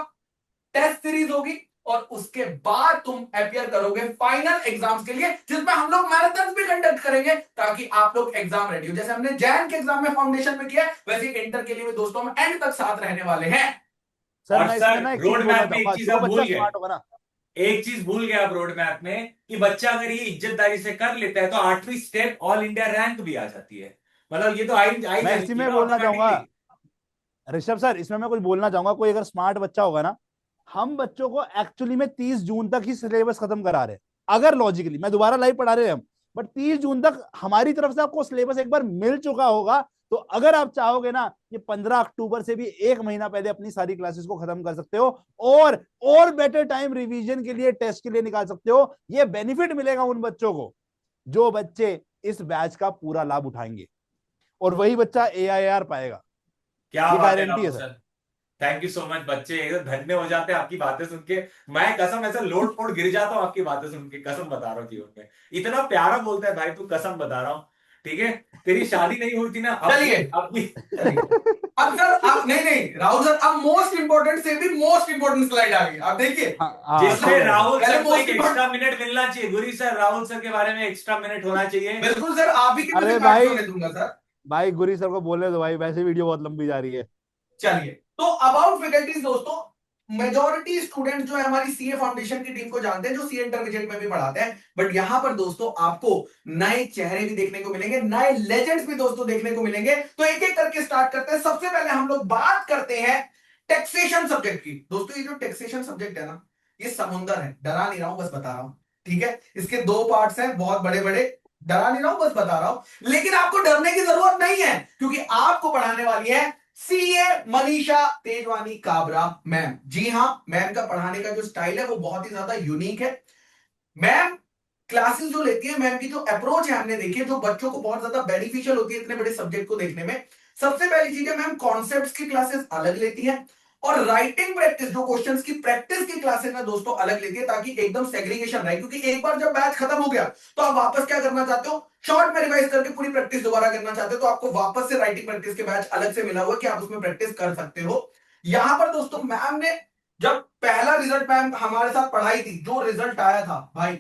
E: टेस्ट सीरीज होगी, और उसके बाद तुम अपियर करोगे फाइनल एग्जाम्स के लिए, जिसमें हम लोग मैराथन भी कंडक्ट करेंगे ताकि आप लोग एग्जाम रेडी हो। जैसे हमने जैन के एग्जाम में फाउंडेशन में किया, वैसे इंटर के लिए भी दोस्तों हम एंड तक साथ रहने वाले हैं।
A: सर
B: और
A: मैं इसमें
B: सर
A: ना एक चीज
B: रोड
A: बोलना
B: मैप में एक
A: चाहूंगा,
B: चीज
A: जो
B: आप भूल
A: बच्चा
B: गए,
A: स्मार्ट होगा ना।
B: एक चीज भूल गया आप रोड मैप में, कि बच्चा अगर ये इज्जतदारी से कर लेता है तो 8वीं स्टेप ऑल इंडिया रैंक भी आ जाती है। मतलब ये तो आई
A: मैं
B: जानी
A: इसी
B: चाहिए
A: में
B: ना
A: बोलना चाहूंगा
B: ऑटोमेटिकली।
A: ऋषभ सर, इसमें मैं कुछ बोलना चाहूंगा। कोई अगर स्मार्ट बच्चा होगा ना, हम बच्चों को एक्चुअली में 30 जून तक ही सिलेबस खत्म करा रहे हैं। अगर लॉजिकली मैं दोबारा लाइव पढ़ा रहे हैं हम, बट 30 जून तक हमारी तरफ से आपको सिलेबस एक बार मिल चुका होगा। तो अगर आप चाहोगे ना, ये 15 अक्टूबर से भी एक महीना पहले अपनी सारी क्लासेस को खत्म कर सकते हो, और बेटर टाइम रिवीजन के लिए, टेस्ट के लिए निकाल सकते हो। ये बेनिफिट मिलेगा उन बच्चों को जो बच्चे इस बैच का पूरा लाभ उठाएंगे, और वही बच्चा AIR पाएगा।
B: क्या
A: ये
B: बात है
A: गारंटी है
B: Rahul
A: sir.
B: Sir. Thank you so much. बच्चे एकदम धन्य हो जाते हैं आपकी बातें सुन के। मैं कसम ऐसे लोट पोट गिर जाता हूँ आपकी बातें सुन के, कसम बता रहा हूँ। जीवन में इतना प्यारा बोलता है भाई तू, कसम बता रहा हूँ। ठीक है, तेरी शादी नहीं हुई थी ना,
E: चलिए
B: अपनी
E: चलिए, अब सर आप नहीं नहीं राहुल सर, अब मोस्ट इंपोर्टेंट से भी मोस्ट इंपोर्टेंट स्लाइड आ गई, आप देखिए।
A: हाँ हाँ,
B: जिसमें
A: सही कह रहे हैं।
B: राहुल
E: पहले
B: सर को एक
E: मोस्ट
B: एक्स्ट्रा
E: इंपोर्टेंट,
B: मिनट मिलना चाहिए। गुरी सर, राहुल सर के बारे में एक्स्ट्रा मिनट होना चाहिए।
E: बिल्कुल सर, आप ही के में से
A: अरे
E: काट के
A: भाई,
E: होने दूंगा सर।
A: भाई गुरी सर को बोलने दो भाई, वैसे वीडियो बहुत लंबी जा रही है।
E: चलिए, तो अबाउट फैकल्टीज दोस्तों, मेजॉरिटी स्टूडेंट जो है हमारी सीए फाउंडेशन की टीम को जानते हैं, जो सीए इंटरमीडिएट में भी पढ़ाते हैं। बट यहां पर दोस्तों आपको नए चेहरे भी देखने को मिलेंगे, नए लेजेंड्स भी दोस्तों देखने को मिलेंगे। तो एक एक करके स्टार्ट करते हैं। सबसे पहले हम लोग बात करते हैं टैक्सेशन सब्जेक्ट की। दोस्तों ये जो टैक्सेशन सब्जेक्ट है ना, ये समुंदर है, डरा नहीं रहा हूं, बस बता रहा हूं। ठीक है, इसके दो पार्ट्स हैं बहुत बड़े बड़े, डरा नहीं रहा हूं, बस बता रहा हूं। लेकिन आपको डरने की जरूरत नहीं है, क्योंकि आपको पढ़ाने वाली है सीए मनीषा तेजवानी काबरा मैम। जी हां, मैम का पढ़ाने का जो स्टाइल है वो बहुत ही ज्यादा यूनिक है। मैम क्लासेस जो लेती है, मैम की जो अप्रोच है हमने देखी है, जो बच्चों को बहुत ज्यादा बेनिफिशियल होती है इतने बड़े सब्जेक्ट को देखने में। सबसे पहली चीज है, मैम कॉन्सेप्ट्स की क्लासेस अलग लेती है, और राइटिंग प्रैक्टिस, जो क्वेश्चंस की प्रैक्टिस की क्लासेस में दोस्तों अलग लेती है, ताकि एकदम सेग्रीगेशन रहे। क्योंकि एक बार जब बैच खत्म हो गया तो आप वापस क्या करना चाहते हो, शॉर्ट में रिवाइज करके पूरी प्रैक्टिस दोबारा करना चाहते हो, तो आपको वापस से राइटिंग प्रैक्टिस के बैच अलग से मिला हुआ कि आप उसमें प्रैक्टिस कर सकते हो। यहां पर दोस्तों मैम ने जब पहला रिजल्ट मैम हमारे साथ पढ़ाई थी, जो रिजल्ट आया था भाई,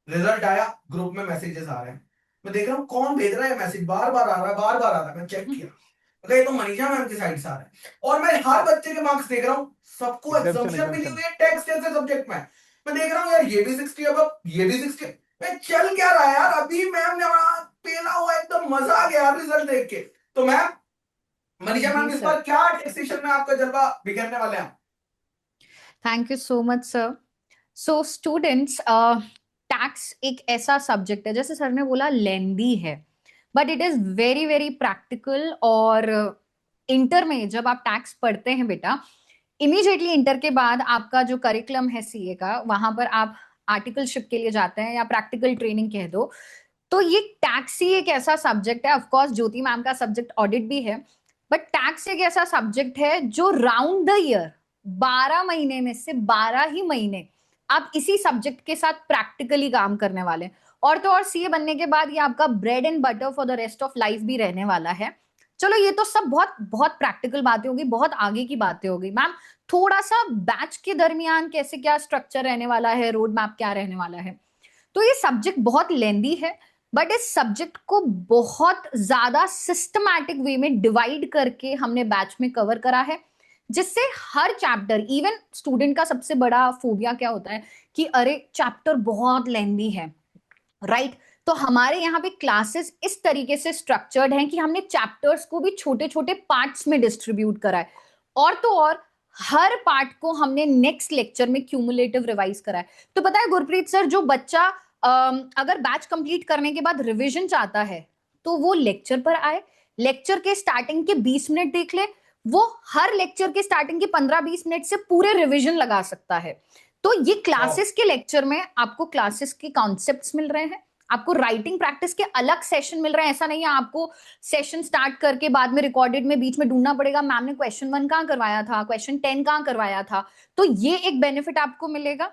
E: रिजल्ट आया, ग्रुप में मैसेजेस आ रहे हैं, मैं देख रहा हूं कौन भेज रहा है मैसेज, बार बार आ रहा है, बार बार आ रहा है। मैं चेक किया, अगर ये तो मनीषा मैम की साइड से आ रहा है, और मैं हर बच्चे के मार्क्स देख रहा हूं, सबको
A: एग्जाम्पशन
E: एग्जम्पशन मिली
A: एग्जाम्पशन।
E: हुई है टेक्स्ट जैसे सब्जेक्ट में। मैं देख रहा हूं यार, ये भी 60 अब, ये भी 60। मैं चल क्या रहा है यार, अभी मैम ने हमारा पेला हुआ, एकदम मजा आ गया रिजल्ट देख के। तो मैम, मनीषा
C: जी
E: मैम इस
C: सर,
E: बार क्या टैक्सेशन में आपका जलवा बिखेरने वाले हैं?
C: Thank you so much sir. So students, tax एक ऐसा सब्जेक्ट है, जैसे सर ने बोला लेंदी है, but it is very very practical. और इंटर में जब आप टैक्स पढ़ते हैं बेटा, इमीडिएटली इंटर के बाद आपका जो करिकुलम है सीए का, वहां पर आप आर्टिकलशिप के लिए जाते हैं या प्रैक्टिकल ट्रेनिंग कह दो। तो ये टैक्स ही एक ऐसा सब्जेक्ट है, ऑफ कोर्स ज्योति मैम का सब्जेक्ट ऑडिट भी है, बट टैक्स एक ऐसा सब्जेक्ट है जो राउंड द ईयर 12 महीने में से 12 ही महीने आप इसी सब्जेक्ट के साथ प्रैक्टिकली काम करने वाले हैं। और तो और सीए बनने के बाद ये आपका bread and butter for the rest of life भी रहने वाला है। चलो ये तो सब बहुत बहुत प्रैक्टिकल बातें होगी, बहुत आगे की बातें होगी। मैम थोड़ा सा बैच के दरमियान कैसे क्या स्ट्रक्चर रहने वाला है, रोड मैप क्या रहने वाला है। तो ये सब्जेक्ट बहुत लेंदी है, बट इस सब्जेक्ट को बहुत ज्यादा सिस्टमैटिक वे में डिवाइड करके हमने बैच में कवर करा है, जिससे हर चैप्टर, इवन स्टूडेंट का सबसे बड़ा फोबिया क्या होता है कि अरे चैप्टर बहुत लेंदी है, राइट? तो हमारे यहाँ पे क्लासेस इस तरीके से स्ट्रक्चर्ड हैं कि हमने चैप्टर्स को भी छोटे छोटे पार्ट्स में डिस्ट्रीब्यूट करा है, और तो और हर पार्ट को हमने नेक्स्ट लेक्चर में क्यूमुलेटिव रिवाइज करा है। तो पता है गुरप्रीत सर, जो बच्चा अगर बैच कंप्लीट करने के बाद रिवीजन चाहता है तो वो लेक्चर पर आए, लेक्चर के स्टार्टिंग के 20 मिनट देख ले, वो हर लेक्चर के स्टार्टिंग के 15-20 मिनट से पूरे रिवीजन लगा सकता है। तो ये क्लासेस के लेक्चर में आपको क्लासेस के कॉन्सेप्ट्स मिल रहे हैं, आपको राइटिंग प्रैक्टिस के अलग सेशन मिल रहे हैं। ऐसा नहीं है आपको सेशन स्टार्ट करके बाद में रिकॉर्डेड में बीच में ढूंढना पड़ेगा मैम ने क्वेश्चन 1 कहाँ करवाया था, क्वेश्चन 10 कहाँ करवाया था। तो ये एक बेनिफिट आपको मिलेगा।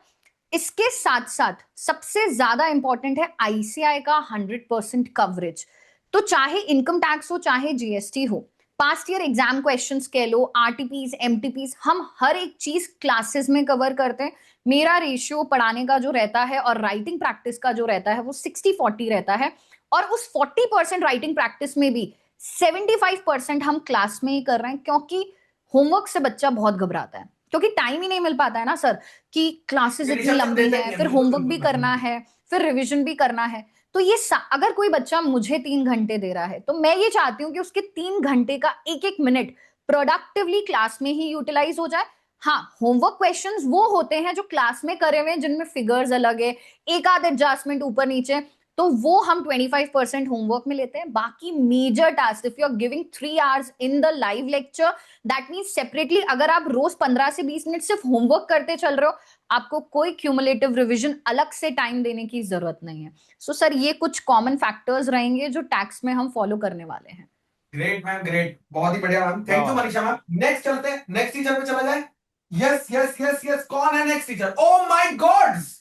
C: इसके साथ साथ सबसे ज्यादा इंपॉर्टेंट है आईसीआई का 100% कवरेज। तो चाहे इनकम टैक्स हो, चाहे जीएसटी हो, पास्ट ईयर एग्जाम क्वेश्चंस कह लो, आरटीपीज, एमटीपीज, हम हर एक चीज क्लासेस में कवर करते हैं। मेरा रेशियो पढ़ाने का जो रहता है और राइटिंग प्रैक्टिस का जो रहता है वो 60-40 रहता है, और उस 40% राइटिंग प्रैक्टिस में भी 75% हम क्लास में ही कर रहे हैं, क्योंकि होमवर्क से बच्चा बहुत घबराता है, क्योंकि टाइम ही नहीं मिल पाता है ना सर, कि क्लासेस इतनी लंबी है, फिर होमवर्क भी करना है, फिर रिविजन भी करना है। तो ये अगर कोई बच्चा मुझे 3 घंटे दे रहा है, तो मैं ये चाहती हूँ कि उसके 3 घंटे का एक एक मिनट प्रोडक्टिवली क्लास में ही यूटिलाइज हो जाए। हाँ, होमवर्क क्वेश्चंस वो होते हैं जो क्लास में करे हुए हैं, जिनमें फिगर्स अलग है, एक आध एडजस्टमेंट ऊपर नीचे, तो वो हम 25% होमवर्क में लेते हैं। बाकी major task, if you are giving 3 hours in the live lecture, that means separately अगर आप रोज 15 से 20 मिनट सिर्फ होमवर्क करते चल रहे हो, आपको कोई क्यूमुलेटिव रिविजन अलग से टाइम देने की जरूरत नहीं है। सो सर, ये कुछ कॉमन फैक्टर्स रहेंगे जो टैक्स में हम फॉलो करने वाले हैं।
E: ग्रेट मैम, ग्रेट, बहुत ही बढ़िया ma'am, thank you Manisha ma'am. Next चलते हैं, नेक्स्ट टीचर पे चला जाए। यस यस यस यस, कौन है next teacher? Oh my God's,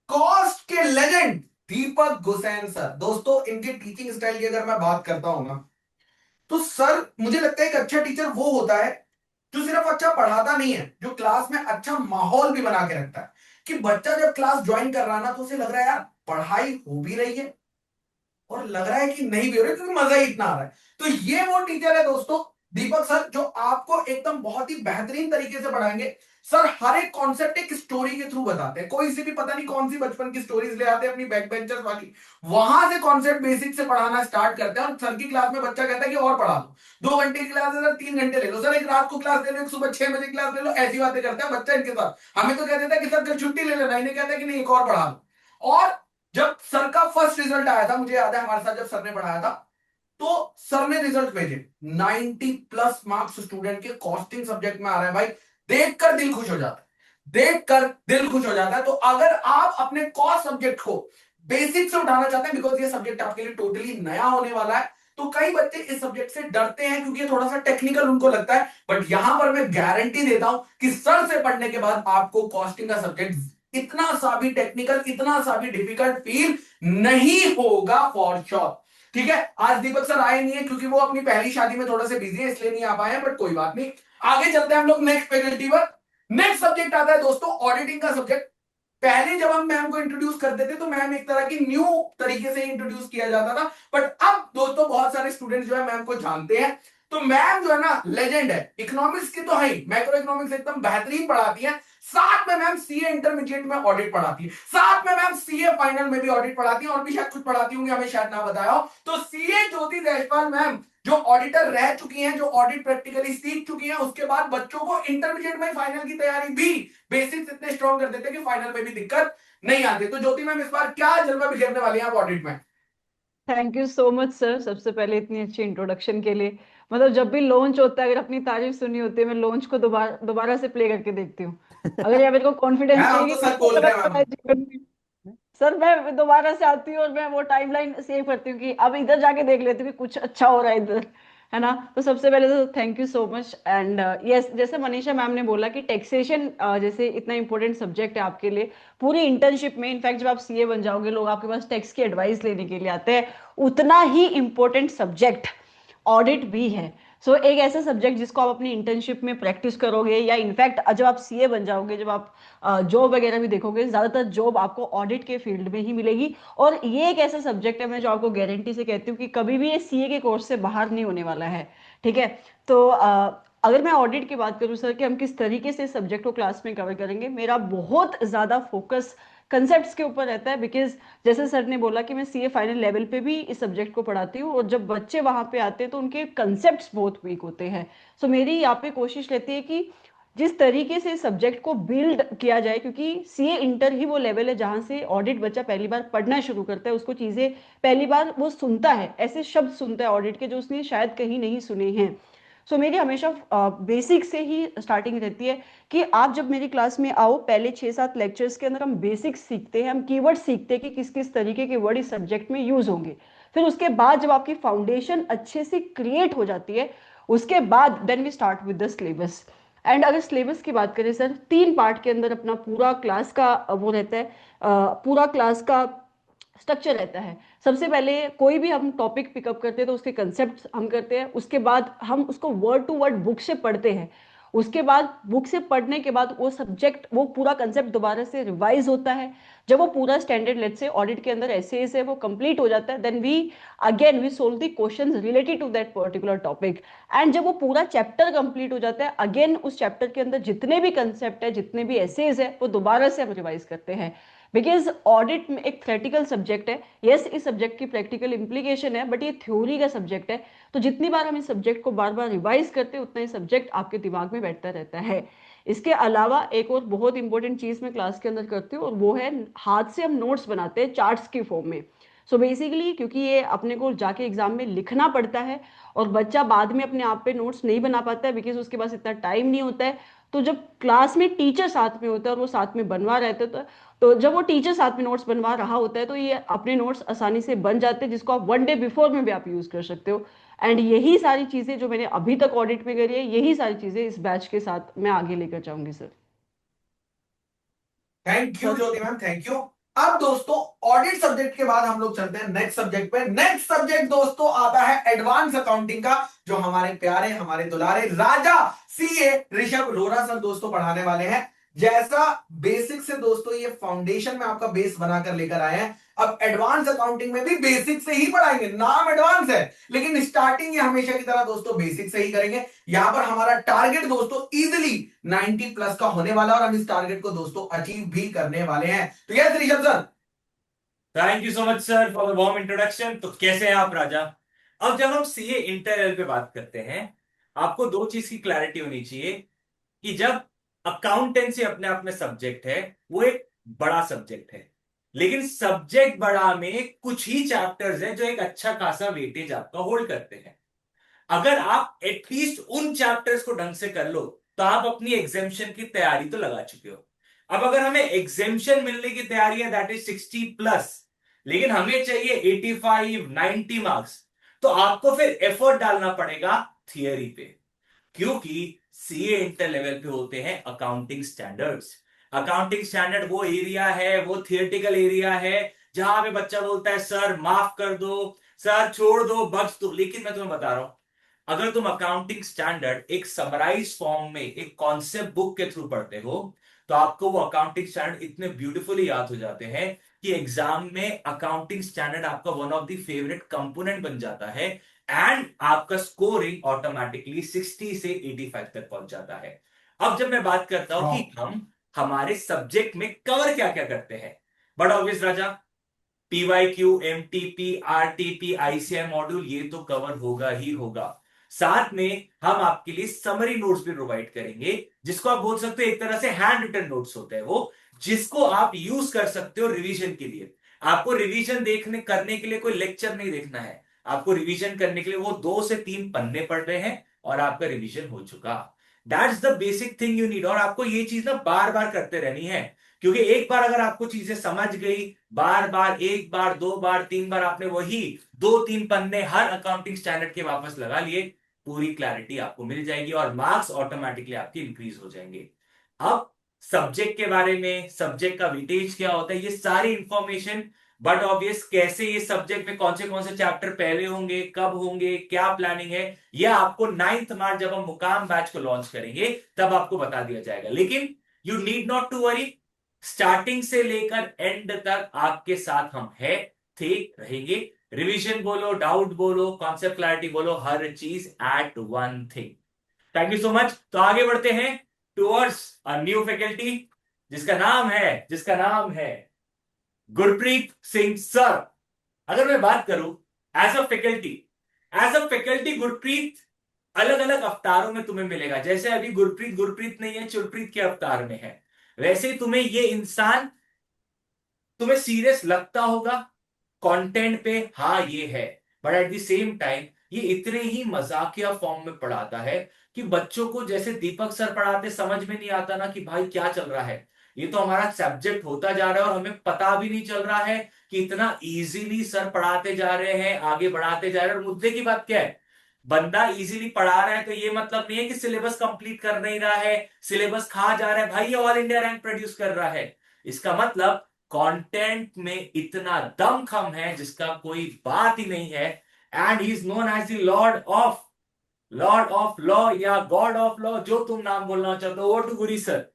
E: cost के लेजेंड दीपक गुसैन सर। दोस्तों, इनके टीचिंग स्टाइल की अगर मैं बात करता हूं ना, तो सर मुझे लगता है एक अच्छा टीचर वो होता है जो सिर्फ अच्छा पढ़ाता नहीं है, जो क्लास में अच्छा माहौल भी बना के रखता है, कि बच्चा जब क्लास ज्वाइन कर रहा है ना, तो उसे लग रहा है यार पढ़ाई हो भी रही है और लग रहा है कि नहीं भी हो रही, क्योंकि मजा ही इतना आ रहा है। तो ये वो टीचर है दोस्तों, दीपक सर, जो आपको एकदम बहुत ही बेहतरीन तरीके से पढ़ाएंगे। सर हर एक कॉन्सेप्ट एक स्टोरी के थ्रू बताते हैं। कोई सी भी पता नहीं कौन सी बचपन की स्टोरीज ले आते हैं अपनी बैक बेंचर्स वाली, वहां से कॉन्सेप्ट बेसिक से पढ़ाना स्टार्ट करते हैं। और सर की क्लास में बच्चा कहता है कि और पढ़ा दो, 2 घंटे की क्लास है सर, 3 घंटे ले लो सर, एक रात को क्लास ले लो, एक सुबह 6 बजे क्लास ले लो। ऐसी बातें करता है बच्चा इनके साथ। हमें तो कह देता है कि सर कल छुट्टी ले लेना, इन्हें कहता है कि नहीं एक और पढ़ा दो। और जब सर का फर्स्ट रिजल्ट आया था, मुझे याद है हमारे साथ जब सर ने पढ़ाया था, तो सर ने रिजल्ट भेजे, 90+ मार्क्स स्टूडेंट के कॉस्टिंग सब्जेक्ट में आ रहे हैं। भाई देखकर दिल खुश हो जाता है, देखकर दिल खुश हो जाता है। तो अगर आप अपने कॉस्ट सब्जेक्ट को बेसिक से उठाना चाहते हैं, बिकॉज ये सब्जेक्ट आपके लिए टोटली नया होने वाला है, तो कई बच्चे इस सब्जेक्ट से डरते हैं क्योंकि ये थोड़ा सा टेक्निकल उनको लगता है। बट यहां पर मैं गारंटी देता हूं कि सर से पढ़ने के बाद आपको कॉस्टिंग का सब्जेक्ट इतना सा भी टेक्निकल, इतना सा भी डिफिकल्ट फील नहीं होगा, फॉर श्योर। ठीक है, आज दीपक सर आए नहीं है क्योंकि वो अपनी पहली शादी में थोड़ा से बिजी है, इसलिए नहीं आ पाए हैं, बट कोई बात नहीं। आगे चलते हैं हम लोग नेक्स्ट फैकल्टी पर। नेक्स्ट सब्जेक्ट आता है दोस्तों ऑडिटिंग का सब्जेक्ट। पहले जब हम मैम को इंट्रोड्यूस करते थे तो मैम एक तरह की न्यू तरीके से इंट्रोड्यूस किया जाता था, बट अब दोस्तों बहुत सारे स्टूडेंट्स जो है मैम को जानते हैं। तो मैम जो है ना लेजेंड है, इकोनॉमिक्स की तो है, मैक्रो इकोनॉमिक्स एकदम बेहतरीन पढ़ाती है। साथ में मैम सीए इंटरमीडिएट में ऑडिट पढ़ाती है, साथ में मैम सीए फाइनल में भी ऑडिट पढ़ाती है, और भी शायद कुछ पढ़ाती होंगी, हमें शायद ना बताया हो। तो सीए ज्योति देशपाल मैम जो ऑडिटर रह चुकी हैं, जो ऑडिट प्रैक्टिकली सीख चुकी हैं, उसके बाद बच्चों को इंटरमीडिएट में फाइनल की तैयारी भी बेसिक्स इतने स्ट्रॉन्ग कर देते कि फाइनल में भी दिक्कत नहीं आती। तो ज्योति मैम इस बार क्या जलवा बिखेरने वाली हैं आप ऑडिट में?
D: Thank you so much sir, सबसे पहले इतनी अच्छी इंट्रोडक्शन के लिए। मतलब जब भी लॉन्च होता है, अगर अपनी तारीफ सुनी होती है, मैं लॉन्च को दोबारा दोबारा से प्ले करके देखती हूँ। अगर यार मेरे को कॉन्फिडेंस
E: मैम हम
D: चाहिए
E: तो
D: कि
E: सच
D: कुछ
E: बोल रहे
D: अलग
E: हैं
D: करा है
E: मैम।
D: जीवन में, सर मैं दोबारा से आती हूँ और मैं वो टाइमलाइन सेव करती हूँ कि अब इधर जाके देख लेती हूँ कि कुछ अच्छा हो रहा है इधर, है ना। तो सबसे पहले तो thank you so much. And yes, जैसे मनीषा मैम ने बोला कि टैक्सेशन जैसे इतना इंपॉर्टेंट सब्जेक्ट है आपके लिए, पूरी इंटर्नशिप में, इनफैक्ट जब आप सीए बन जाओगे, लोग आपके पास टैक्स की एडवाइस लेने के लिए आते हैं, उतना ही इंपॉर्टेंट सब्जेक्ट ऑडिट भी है। सो एक ऐसा सब्जेक्ट जिसको आप अपनी इंटर्नशिप में प्रैक्टिस करोगे, या इनफैक्ट जब आप सीए बन जाओगे, जब आप जॉब वगैरह भी देखोगे, ज्यादातर जॉब आपको ऑडिट के फील्ड में ही मिलेगी। और ये एक ऐसा सब्जेक्ट है, मैं जो आपको गारंटी से कहती हूँ कि कभी भी ये सीए के कोर्स से बाहर नहीं होने वाला है। ठीक है, तो अगर मैं ऑडिट की बात करूँ सर, कि हम किस तरीके से सब्जेक्ट को क्लास में कवर करेंगे, मेरा बहुत ज्यादा फोकस कंसेप्ट्स के ऊपर रहता है। बिकॉज जैसे सर ने बोला कि मैं सीए फाइनल लेवल पे भी इस सब्जेक्ट को पढ़ाती हूँ, और जब बच्चे वहां पे आते हैं तो उनके कंसेप्ट्स बहुत वीक होते हैं। सो मेरी यहाँ पे कोशिश रहती है कि जिस तरीके से सब्जेक्ट को बिल्ड किया जाए, क्योंकि सीए इंटर ही वो लेवल है जहां से ऑडिट बच्चा पहली बार पढ़ना शुरू करता है, उसको चीजें पहली बार वो सुनता है, ऐसे शब्द सुनता है ऑडिट के जो उसने शायद कहीं नहीं सुने हैं। सो मेरी हमेशा बेसिक से ही स्टार्टिंग रहती है कि आप जब मेरी क्लास में आओ, पहले 6-7 लेक्चर्स के अंदर हम बेसिक्स सीखते हैं, हम कीवर्ड सीखते हैं कि किस किस तरीके के वर्ड इस सब्जेक्ट में यूज होंगे। फिर उसके बाद जब आपकी फाउंडेशन अच्छे से क्रिएट हो जाती है, उसके बाद then we start with the syllabus. And अगर सिलेबस की बात करें सर, 3 पार्ट के अंदर अपना पूरा क्लास का वो रहता है, पूरा क्लास का स्ट्रक्चर रहता है। सबसे पहले कोई भी हम टॉपिक पिकअप करते हैं तो उसके कंसेप्ट हम करते हैं, उसके बाद हम उसको वर्ड टू वर्ड बुक से पढ़ते हैं, उसके बाद बुक से पढ़ने के बाद वो सब्जेक्ट, वो पूरा कंसेप्ट दोबारा से रिवाइज होता है। जब वो पूरा स्टैंडर्ड लेट से ऑडिट के अंदर ऐसे है वो कंप्लीट हो जाता है, then we solve the questions related to that particular topic. And जब वो पूरा चैप्टर कंप्लीट हो जाता है, अगेन उस चैप्टर के अंदर जितने भी कंसेप्ट है, जितने भी एसेज है, वो दोबारा से हम रिवाइज करते हैं। बिकॉज ऑडिट में एक थ्योरेटिकल सब्जेक्ट है, यस इस सब्जेक्ट की प्रैक्टिकल इंप्लीकेशन है, बट ये थ्योरी का सब्जेक्ट है। तो जितनी बार हम इस सब्जेक्ट को बार बार रिवाइज करते हैं, उतना ही सब्जेक्ट आपके दिमाग में बैठता रहता है। इसके अलावा एक और बहुत इंपॉर्टेंट चीज मैं क्लास के अंदर करती हूँ, और वो है हाथ से हम नोट्स बनाते हैं चार्ट्स की फॉर्म में। सो बेसिकली क्योंकि ये अपने को जाके एग्जाम में लिखना पड़ता है और बच्चा बाद में अपने आप पे नोट्स नहीं बना पाता है बिकॉज उसके पास इतना टाइम नहीं होता है। तो जब क्लास में टीचर साथ में होता है और वो साथ में बनवा रहे थे तो जब वो टीचर साथ में नोट्स बनवा रहा होता है तो ये अपने नोट्स आसानी से बन जाते हैं जिसको आप वन डे बिफोर में भी आप यूज कर सकते हो। एंड यही सारी चीजें जो मैंने अभी तक ऑडिट में करी है यही सारी चीजें इस बैच के साथ मैं आगे लेकर जाऊंगी sir.
E: Thank you
D: sir
E: Jyoti ma'am, thank you. अब दोस्तों ऑडिट सब्जेक्ट के बाद हम लोग चलते हैं नेक्स्ट सब्जेक्ट पे। नेक्स्ट सब्जेक्ट दोस्तों आता है एडवांस अकाउंटिंग का, जो हमारे प्यारे हमारे दुलारे राजा सीए ऋषभ रोरा सर दोस्तों पढ़ाने वाले हैं। जैसा बेसिक से दोस्तों ये फाउंडेशन में आपका बेस बनाकर लेकर आए हैं, अब एडवांस अकाउंटिंग में भी बेसिक से ही पढ़ाएंगे। नाम एडवांस है लेकिन स्टार्टिंग ये हमेशा की तरह दोस्तों बेसिक से ही करेंगे। यहां पर हमारा टारगेट दोस्तों इजीली 90 प्लस का होने वाला है और हम इस टारगेट को दोस्तों अचीव भी करने वाले हैं। तो yes Rishabh sir,
B: thank you so much sir for the warm introduction. तो कैसे हैं आप राजा? अब जब हम सीए इंटर लेवल पे बात करते हैं, आपको दो चीज की क्लैरिटी होनी चाहिए कि जब अकाउंटेंसी अपने आप में सब्जेक्ट है, वो एक बड़ा सब्जेक्ट है, लेकिन सब्जेक्ट बड़ा में कुछ ही चैप्टर्स हैं जो एक अच्छा खासा वेटेज आपका होल्ड करते हैं। अगर आप एटलीस्ट उन चैप्टर्स को ढंग से कर लो तो आप अपनी एग्जामिशन की तैयारी तो लगा चुके हो। अब अगर हमें एग्जामिशन मिलने की तैयारी है दैट इज 60 प्लस, लेकिन हमें चाहिए 85 90 मार्क्स, तो आपको फिर एफर्ट डालना पड़ेगा थियरी पे, क्योंकि सीए इंटर लेवल पे होते हैं अकाउंटिंग स्टैंडर्ड्स। अकाउंटिंग स्टैंडर्ड वो एरिया है, वो थियोरेटिकल एरिया है जहां पे बच्चा बोलता है सर माफ कर दो, सर छोड़ दो, बख्श दो। लेकिन मैं तुम्हें बता रहा हूं, अगर तुम अकाउंटिंग स्टैंडर्ड एक समराइज फॉर्म में एक कॉन्सेप्ट बुक के थ्रू पढ़ते हो तो आपको वो अकाउंटिंग स्टैंडर्ड इतने ब्यूटीफुली याद हो जाते हैं कि एग्जाम में अकाउंटिंग स्टैंडर्ड आपका one of the favourite component बन जाता है एंड आपका स्कोरिंग ऑटोमेटिकली 60 से 85 तक पहुंच जाता है। अब जब मैं बात करता हूं कि हम हमारे सब्जेक्ट में कवर क्या क्या करते हैं, but obvious Raja, PYQ, MTP, RTP, ICI module ये तो कवर होगा ही होगा। साथ में हम आपके लिए समरी नोट्स भी प्रोवाइड करेंगे, जिसको आप बोल सकते हो एक तरह से हैंड रिटन नोट्स होते हैं वो, जिसको आप यूज कर सकते हो रिवीजन के लिए। आपको रिवीजन देखने करने के लिए कोई लेक्चर नहीं देखना है, आपको रिवीजन करने के लिए वो 2 से 3 पन्ने पढ़ रहे हैं और आपका रिवीजन हो चुका। That's the basic thing you need. और आपको ये चीज ना बार बार करते रहनी है, क्योंकि एक बार अगर आपको चीजें समझ गई, बार बार, एक बार, 2 बार, 3 बार आपने वही 2-3 पन्ने हर अकाउंटिंग स्टैंडर्ड के वापस लगा लिए, पूरी क्लैरिटी आपको मिल जाएगी और मार्क्स ऑटोमेटिकली आपके इंक्रीज हो जाएंगे। अब सब्जेक्ट के बारे में, सब्जेक्ट का वेटेज क्या होता है, ये सारी इंफॉर्मेशन, बट ऑब्वियस कैसे ये सब्जेक्ट में कौन से चैप्टर पहले होंगे, कब होंगे, क्या प्लानिंग है, यह आपको 9 मार्च जब हम मुकाम बैच को लॉन्च करेंगे तब आपको बता दिया जाएगा। लेकिन you need not to worry, starting से लेकर एंड तक आपके साथ हम रहेंगे। रिवीजन बोलो, डाउट बोलो, कॉन्सेप्ट क्लैरिटी बोलो, हर चीज at one thing. Thank you so much. तो आगे बढ़ते हैं टुवर्ड्स अ न्यू फैकल्टी जिसका नाम है गुरप्रीत सिंह सर। अगर मैं बात करूं एज अ फैकल्टी गुरप्रीत अलग अलग अवतारों में तुम्हें मिलेगा। जैसे अभी गुरप्रीत गुरप्रीत नहीं है, चुरप्रीत के अवतार में है, वैसे ही तुम्हें ये इंसान तुम्हें सीरियस लगता होगा कंटेंट पे, हाँ ये है, but at the same time ये इतने ही मजाकिया फॉर्म में पढ़ाता है कि बच्चों को जैसे दीपक सर पढ़ाते समझ में नहीं आता ना कि भाई क्या चल रहा है, ये तो हमारा सब्जेक्ट होता जा रहा है और हमें पता भी नहीं चल रहा है कि इतना इजीली सर पढ़ाते जा रहे हैं, आगे बढ़ाते जा रहे हैं। और मुद्दे की बात क्या है, बंदा इजीली पढ़ा रहा है तो ये मतलब नहीं है कि सिलेबस कंप्लीट कर नहीं रहा है, सिलेबस खा जा रहा है। भाई ये ऑल इंडिया रैंक प्रोड्यूस कर रहा है, इसका मतलब कंटेंट में इतना दमखम है जिसका कोई बात ही नहीं है। And he is known as the lord of law या गॉड ऑफ लॉ, जो तुम नाम बोलना चाहते हो। Over to Guri sir.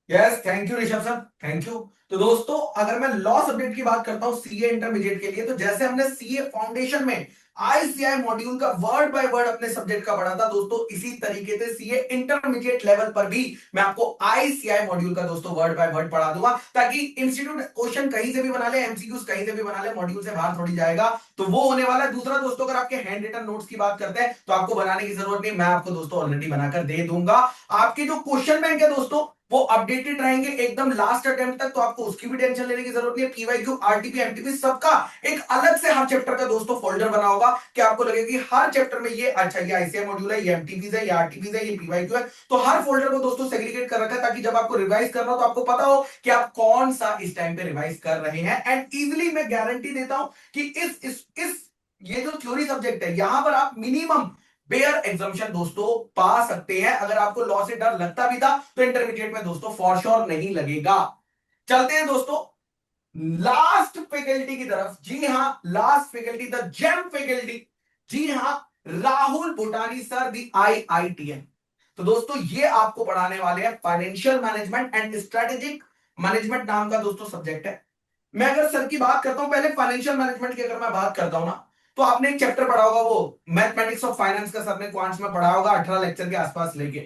E: Yes thank you Rishabh sir, thank you. तो दोस्तों अगर मैं लॉ सब्जेक्ट की बात करता हूं सीए इंटरमीडिएट के लिए, तो जैसे हमने सीए फाउंडेशन में आईसीआई मॉड्यूल का वर्ड बाय वर्ड अपने सब्जेक्ट का पढ़ा था दोस्तों, इसी तरीके से सीए इंटरमीडिएट लेवल पर भी मैं आपको आईसीआई मॉड्यूल का दोस्तों वर्ड बाय वर्ड पढ़ा दूंगा, ताकि इंस्टीट्यूट क्वेश्चन कहीं से भी बना ले, एमसीक्यूज कहीं से भी बना ले, मॉड्यूल से बाहर थोड़ी जाएगा, तो वो होने वाला है। दूसरा दोस्तों अगर आपके हैंड रिटन नोट्स की बात करते हैं तो आपको बनाने की जरूरत नहीं, मैं आपको दोस्तों ऑलरेडी बनाकर दे दूंगा। आपके जो क्वेश्चन बैंक है दोस्तों वो अपडेटेड रहेंगे एकदम लास्ट अटेम्प्ट तक, तो आपको उसकी भी टेंशन लेने की जरूरत नहीं है। पीवाईक्यू, आरटीपी, एमटीपी सबका एक अलग से हर चैप्टर का दोस्तों फोल्डर बना होगा कि आपको लगेगा कि हर चैप्टर में ये अच्छा, ये आईसीआई मॉड्यूल है, ये एमटीपीज है, ये आरटीपीज है, ये पीवाईक्यू है। तो हर फोल्डर को दोस्तों सेग्रीगेट कर रखा है ताकि जब आपको रिवाइज करना हो तो आपको पता हो कि आप कौन सा इस टाइम पे रिवाइज कर रहे हैं। एंड इजिली मैं गारंटी देता हूं कि इस ये जो थ्योरी सब्जेक्ट है, यहां पर आप मिनिमम बेयर एग्जाम्शन दोस्तों पा सकते हैं। अगर आपको लॉ से डर लगता भी था तो इंटरमीडिएट में दोस्तों फॉर श्योर नहीं लगेगा। चलते हैं दोस्तों लास्ट फैकल्टी की तरफ। जी हां, last faculty, the gem faculty. जी हां, Rahul Bhutani sir, the IITM। तो दोस्तों ये आपको पढ़ाने वाले हैं financial management and strategic management नाम का दोस्तों सब्जेक्ट है। मैं अगर सर की बात करता हूं, पहले फाइनेंशियल मैनेजमेंट की अगर मैं बात करता हूं ना, तो आपने एक चैप्टर पढ़ा होगा, वो मैथमेटिक्स ऑफ फाइनेंस का सर ने क्वांट्स में पढ़ा होगा 18 लेक्चर के आसपास लेके।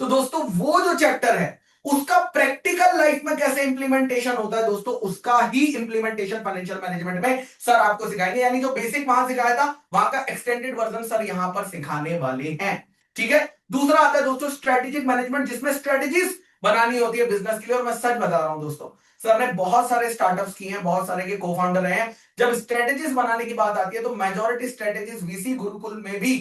E: तो दोस्तों वो जो चैप्टर है उसका प्रैक्टिकल लाइफ में कैसे इंप्लीमेंटेशन होता है दोस्तों, उसका ही इंप्लीमेंटेशन फाइनेंशियल मैनेजमेंट में सर आपको सिखाएंगे। यानी जो बेसिक वहां सिखाया था वहां का एक्सटेंडेड वर्जन सर यहां पर सिखाने वाले हैं। ठीक है। दूसरा आता है दोस्तों स्ट्रेटेजिक मैनेजमेंट, जिसमें स्ट्रेटेजीज बनानी होती है बिजनेस के लिए। और मैं सच बता रहा हूं दोस्तों, सर ने बहुत सारे स्टार्टअप्स किए हैं, बहुत सारे के को फाउंडर हैं। जब स्ट्रेटेजीज बनाने की बात आती है तो मेजॉरिटी स्ट्रेटेजीज वीसी गुरुकुल में भी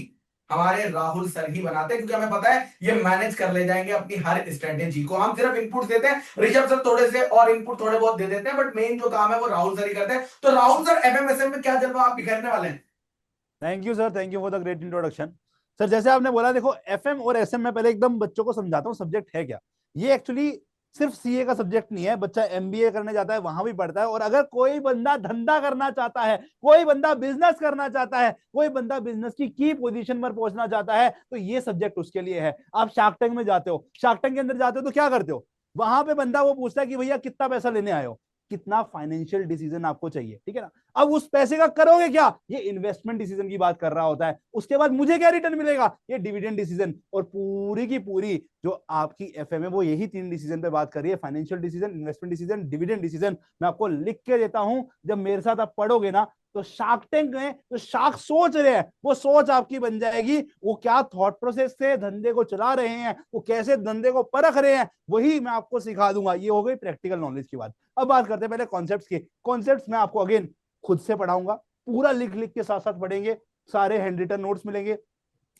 E: हमारे राहुल सर ही बनाते हैं, क्योंकि हमें पता है ये मैनेज कर ले जाएंगे अपनी हर स्ट्रेटेजी को। हम सिर्फ इनपुट देते हैं, ऋषभ सर थोड़े से और इनपुट थोड़े बहुत दे देते हैं, बट मेन जो काम है वो राहुल सर ही करते हैं। तो राहुल सर एफएमएसएम में क्या जलवा आप बिखेरने वाले हैं?
A: Thank you sir, thank you for the great introduction. Sir जैसे आपने बोला, देखो एफएम और एसएम में पहले एकदम बच्चों को समझाता हूँ सब्जेक्ट है क्या। ये एक्चुअली सिर्फ सीए का सब्जेक्ट नहीं है, बच्चा एमबीए करने जाता है वहां भी पढ़ता है। और अगर कोई बंदा धंधा करना चाहता है, कोई बंदा बिजनेस करना चाहता है, कोई बंदा बिजनेस की पोजीशन पर पहुंचना चाहता है, तो ये सब्जेक्ट उसके लिए है। आप शार्क टैंक में जाते हो, शार्क टैंक के अंदर जाते हो तो क्या करते हो, वहां पे बंदा वो पूछता है कि भैया कितना पैसा लेने आए हो, कितना फाइनेंशियल डिसीजन आपको चाहिए, ठीक है ना। अब उस पैसे का करोगे क्या, ये इन्वेस्टमेंट डिसीजन की बात कर रहा होता है। उसके बाद मुझे क्या रिटर्न मिलेगा, ये डिविडेंड डिसीजन। और पूरी की पूरी जो आपकी एफएम है वो यही 3 डिसीजन पे बात कर रही है, financial decision, investment decision, dividend decision. मैं आपको लिख के देता हूं, जब मेरे साथ आप पढ़ोगे ना, तो शार्क टैंक में जो शार्क सोच रहे हैं वो सोच आपकी बन जाएगी। वो क्या थॉट प्रोसेस से धंधे को चला रहे हैं, वो कैसे धंधे को परख रहे हैं, वही मैं आपको सिखा दूंगा। ये हो गई प्रैक्टिकल नॉलेज की बात। अब बात करते हैं पहले कॉन्सेप्ट्स की। कॉन्सेप्ट्स मैं आपको अगेन खुद से पढ़ाऊंगा, पूरा लिख लिख के साथ साथ पढ़ेंगे, सारे हैंड रिटन नोट्स मिलेंगे,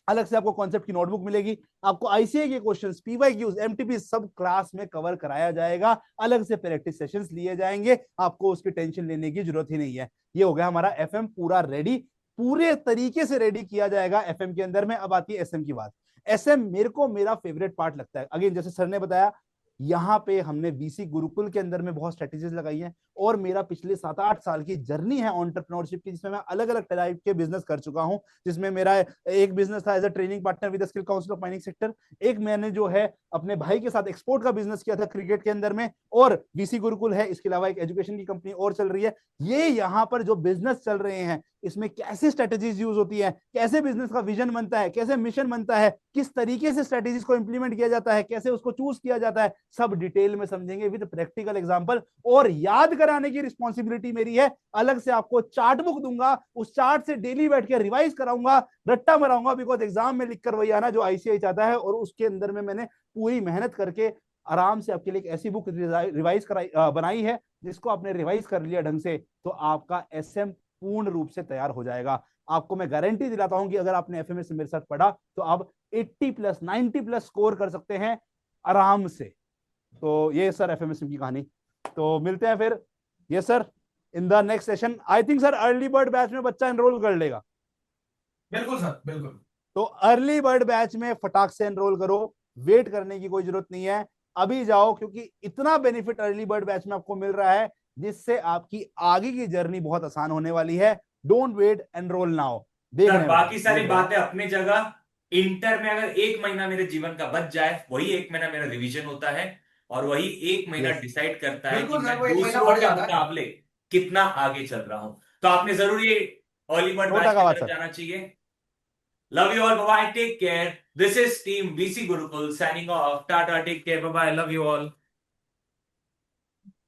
A: अलग से आपको कॉन्सेप्ट की नोटबुक मिलेगी, आपको आईसीआई के क्वेश्चंस, पीवाईक्यूज, एमटीपी सब क्लास में कवर कराया जाएगा। अलग से प्रैक्टिस सेशंस लिए जाएंगे, आपको उसकी टेंशन लेने की जरूरत ही नहीं है। ये हो गया हमारा एफएम पूरा रेडी, पूरे तरीके से रेडी किया जाएगा एफएम के अंदर में। अब आती है एसएम की बात। एसएम मेरे को मेरा फेवरेट पार्ट लगता है। अगेन जैसे सर ने बताया, यहाँ पे हमने वीसी गुरुकुल के अंदर में बहुत स्ट्रेटेजीज लगाई हैं, और मेरा पिछले 7-8 साल की जर्नी है एंटरप्रेन्योरशिप की, जिसमें मैं अलग अलग टाइप के बिजनेस कर चुका हूं। जिसमें मेरा एक बिजनेस था as a training partner with skill council of mining sector. एक मैंने जो है अपने भाई के साथ एक्सपोर्ट का बिजनेस किया था क्रिकेट के अंदर में, और वीसी गुरुकुल है। इसके अलावा एक एजुकेशन की कंपनी और चल रही है। ये यहाँ पर जो बिजनेस चल रहे हैं, इसमें कैसे स्ट्रेटेजीज यूज होती है, कैसे बिजनेस का विजन बनता है, कैसे मिशन बनता है, किस तरीके से स्ट्रेटेजीज को इंप्लीमेंट किया जाता है, कैसे उसको चूज किया जाता है, सब डिटेल में समझेंगे विद प्रैक्टिकल एग्जांपल। और याद कराने की रिस्पॉन्सिबिलिटी मेरी है। अलग से आपको चार्ट बुक दूंगा, उस चार्ट से डेली बैठ के रिवाइज कराऊंगा, रट्टा मराऊंगा, बिकॉज एग्जाम में लिख कर वही आना जो आईसीआई चाहता है। और उसके अंदर में मैंने पूरी मेहनत करके आराम से आपके लिए एक ऐसी बुक रिवाइज कराई बनाई है, जिसको आपने रिवाइज कर लिया ढंग से, तो आपका एसएम पूर्ण रूप से तैयार हो जाएगा। आपको मैं गारंटी दिलाता हूं कि अगर आपने एफएमएस से मेरे साथ पढ़ा तो आप 80+, 90+ स्कोर कर सकते हैं आराम से। तो ये सर एफएमएस की कहानी। तो मिलते हैं फिर, ये sir in the next session. I think sir early bird batch में बच्चा एनरोल कर लेगा।
E: बिल्कुल सर, बिल्कुल।
A: तो अर्ली बर्ड बैच में फटाक से एनरोल करो, वेट करने की कोई जरूरत नहीं है, अभी जाओ, क्योंकि इतना बेनिफिट अर्ली बर्ड बैच में आपको मिल रहा है जिससे आपकी आगे की जर्नी बहुत आसान होने वाली है। Don't wait, enrol now.
B: Sir बाकी सारी बातें अपनी जगह। इंटर में अगर 1 महीना मेरे जीवन का बच जाए, वही 1 महीना मेरा रिवीजन होता है, और वही 1 महीना डिसाइड करता है कि
E: बिल्कुल
B: मैं
E: सर, वो 1 महीना
B: दूसरों
E: बढ़
B: के
E: जाता है।
B: मुकाबले कितना आगे चल रहा हूं। तो आपने जरूर ये अर्ली बर्ड
A: नोटा
B: बैच
A: का
B: की
A: बात
B: तरफ
A: सर।
B: जाना चाहिए। Love you all. Bye bye. Take care. This is Team VC Gurukul signing off. Tata. Take care. Bye bye. Love you all.